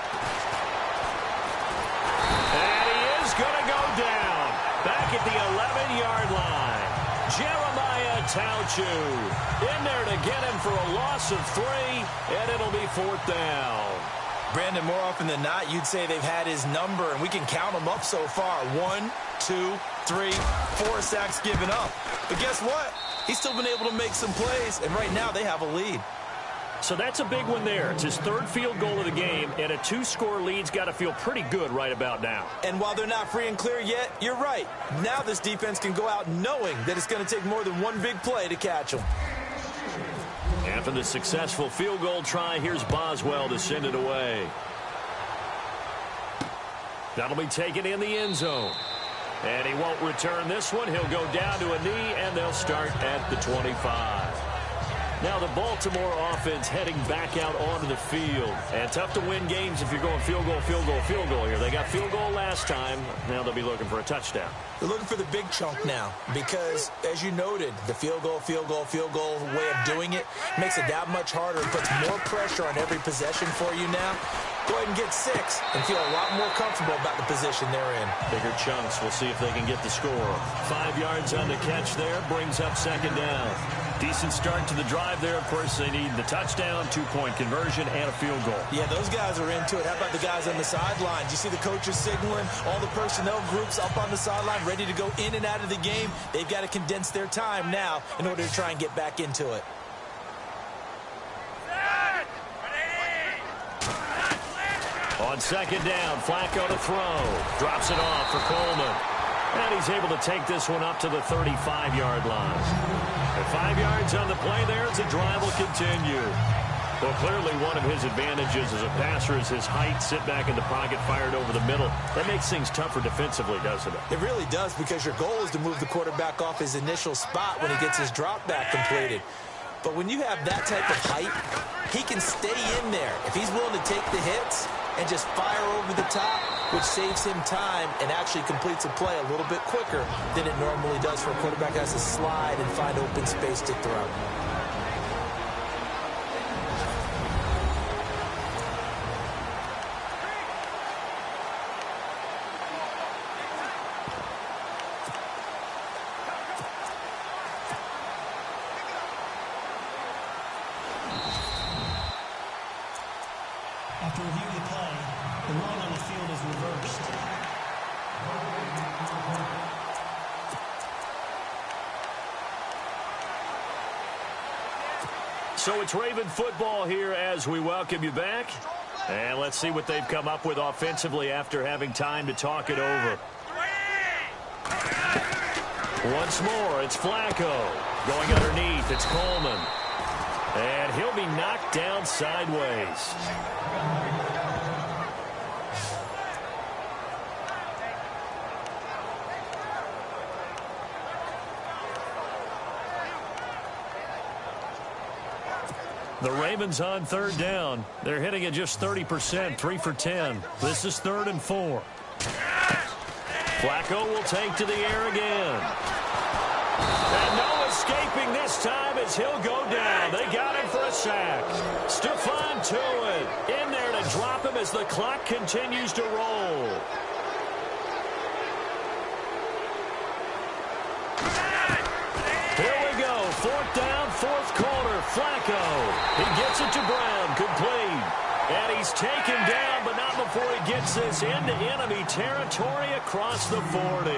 And he is going to go down. Back at the 11-yard line. Jeremiah Tauchu in there to get him for a loss of 3, and it'll be 4th down. Brandon, more often than not, you'd say they've had his number, and we can count them up so far. 1, 2, 3, 4 sacks given up. But guess what? He's still been able to make some plays, and right now they have a lead. So that's a big one there. It's his 3rd field goal of the game, and a 2-score lead's got to feel pretty good right about now. And while they're not free and clear yet, you're right. Now this defense can go out knowing that it's going to take more than one big play to catch them. After the successful field goal try, here's Boswell to send it away. That'll be taken in the end zone. And he won't return this one. He'll go down to a knee, and they'll start at the 25. Now the Baltimore offense heading back out onto the field. And tough to win games if you're going field goal, field goal, field goal here. They got field goal last time. Now they'll be looking for a touchdown. They're looking for the big chunk now because, as you noted, the field goal way of doing it makes it that much harder and puts more pressure on every possession for you now. go ahead and get 6 and feel a lot more comfortable about the position they're in. Bigger chunks. We'll see if they can get the score. 5 yards on the catch there. Brings up second down. Decent start to the drive there. Of course, they need the touchdown, 2-point conversion, and a field goal. Yeah, those guys are into it. How about the guys on the sideline? Do you see the coaches signaling? All the personnel groups up on the sideline ready to go in and out of the game. They've got to condense their time now in order to try and get back into it. On second down, Flacco to throw. Drops it off for Coleman. And he's able to take this one up to the 35-yard line. And 5 yards on the play there as the drive will continue. Well, clearly one of his advantages as a passer is his height. Sit back in the pocket, fired over the middle. That makes things tougher defensively, doesn't it? It really does, because your goal is to move the quarterback off his initial spot when he gets his drop back completed. But when you have that type of height, he can stay in there. If he's willing to take the hits and just fire over the top, which saves him time and actually completes a play a little bit quicker than it normally does for a quarterback that has to slide and find open space to throw. After reviewing the play, the ruling on the field is reversed. So it's Raven football here as we welcome you back. And let's see what they've come up with offensively after having time to talk it over. Once more, it's Flacco. Going underneath, it's Coleman. And he'll be knocked down sideways. The Ravens on third down. They're hitting at just 30%, 3 for 10. This is 3rd and 4. Flacco will take to the air again. And no escaping this time as he'll go down. They got him for a sack. Stephon Tuitt in there to drop him as the clock continues to roll. Here we go. 4th down, 4th quarter. Flacco. He gets it to Brown. Complete. And he's taken down, but not before he gets this into enemy territory across the 40.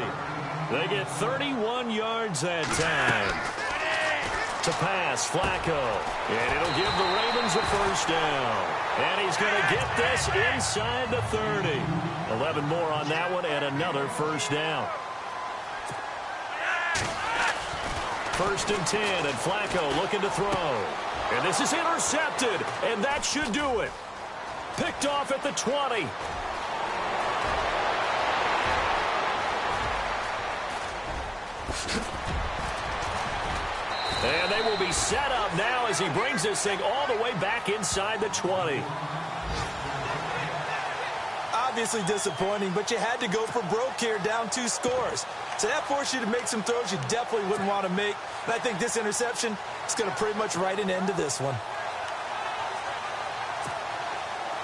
They get 31 yards that time. To pass, Flacco. And it'll give the Ravens a 1st down. And he's going to get this inside the 30. 11 more on that one and another 1st down. 1st and 10, and Flacco looking to throw. And this is intercepted, and that should do it. Picked off at the 20. And they will be set up now as he brings this thing all the way back inside the 20. Obviously disappointing, but you had to go for broke here, down 2 scores. So that forced you to make some throws you definitely wouldn't want to make. And I think this interception is going to pretty much write an end to this one.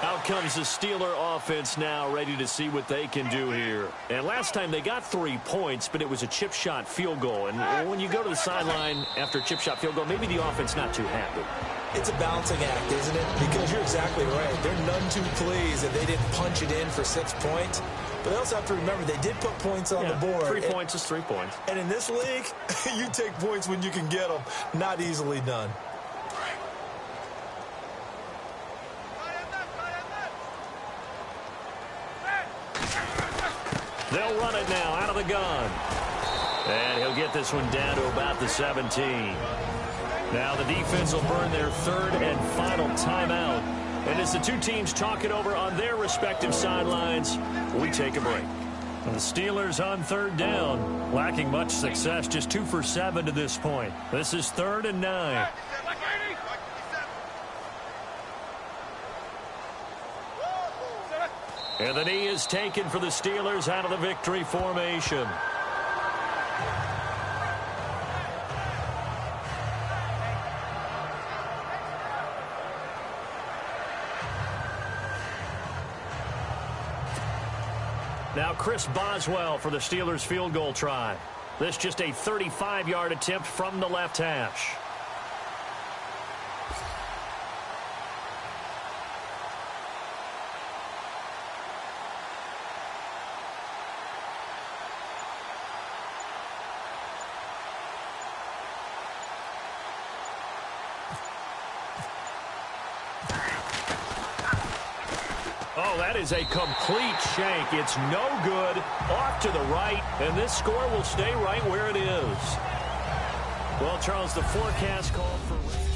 Out comes the Steeler offense now, ready to see what they can do here. And last time they got 3 points, but it was a chip shot field goal. And when you go to the sideline after a chip shot field goal, maybe the offense not too happy. It's a balancing act, isn't it? Because you're exactly right. They're none too pleased that they didn't punch it in for 6 points. But they also have to remember they did put points on the board. 3 points is 3 points. And in this league, you take points when you can get them. Not easily done. They'll run it now out of the gun. And he'll get this one down to about the 17. Now the defense will burn their 3rd and final timeout. And as the two teams talk it over on their respective sidelines, we take a break. And the Steelers on 3rd down, lacking much success, just 2 for 7 to this point. This is 3rd and 9. And the knee is taken for the Steelers out of the victory formation. Now Chris Boswell for the Steelers field goal try. This just a 35-yard attempt from the left hash. Oh, that is a complete shank. It's no good. Off to the right, and this score will stay right where it is. Well, Charles, the forecast called for...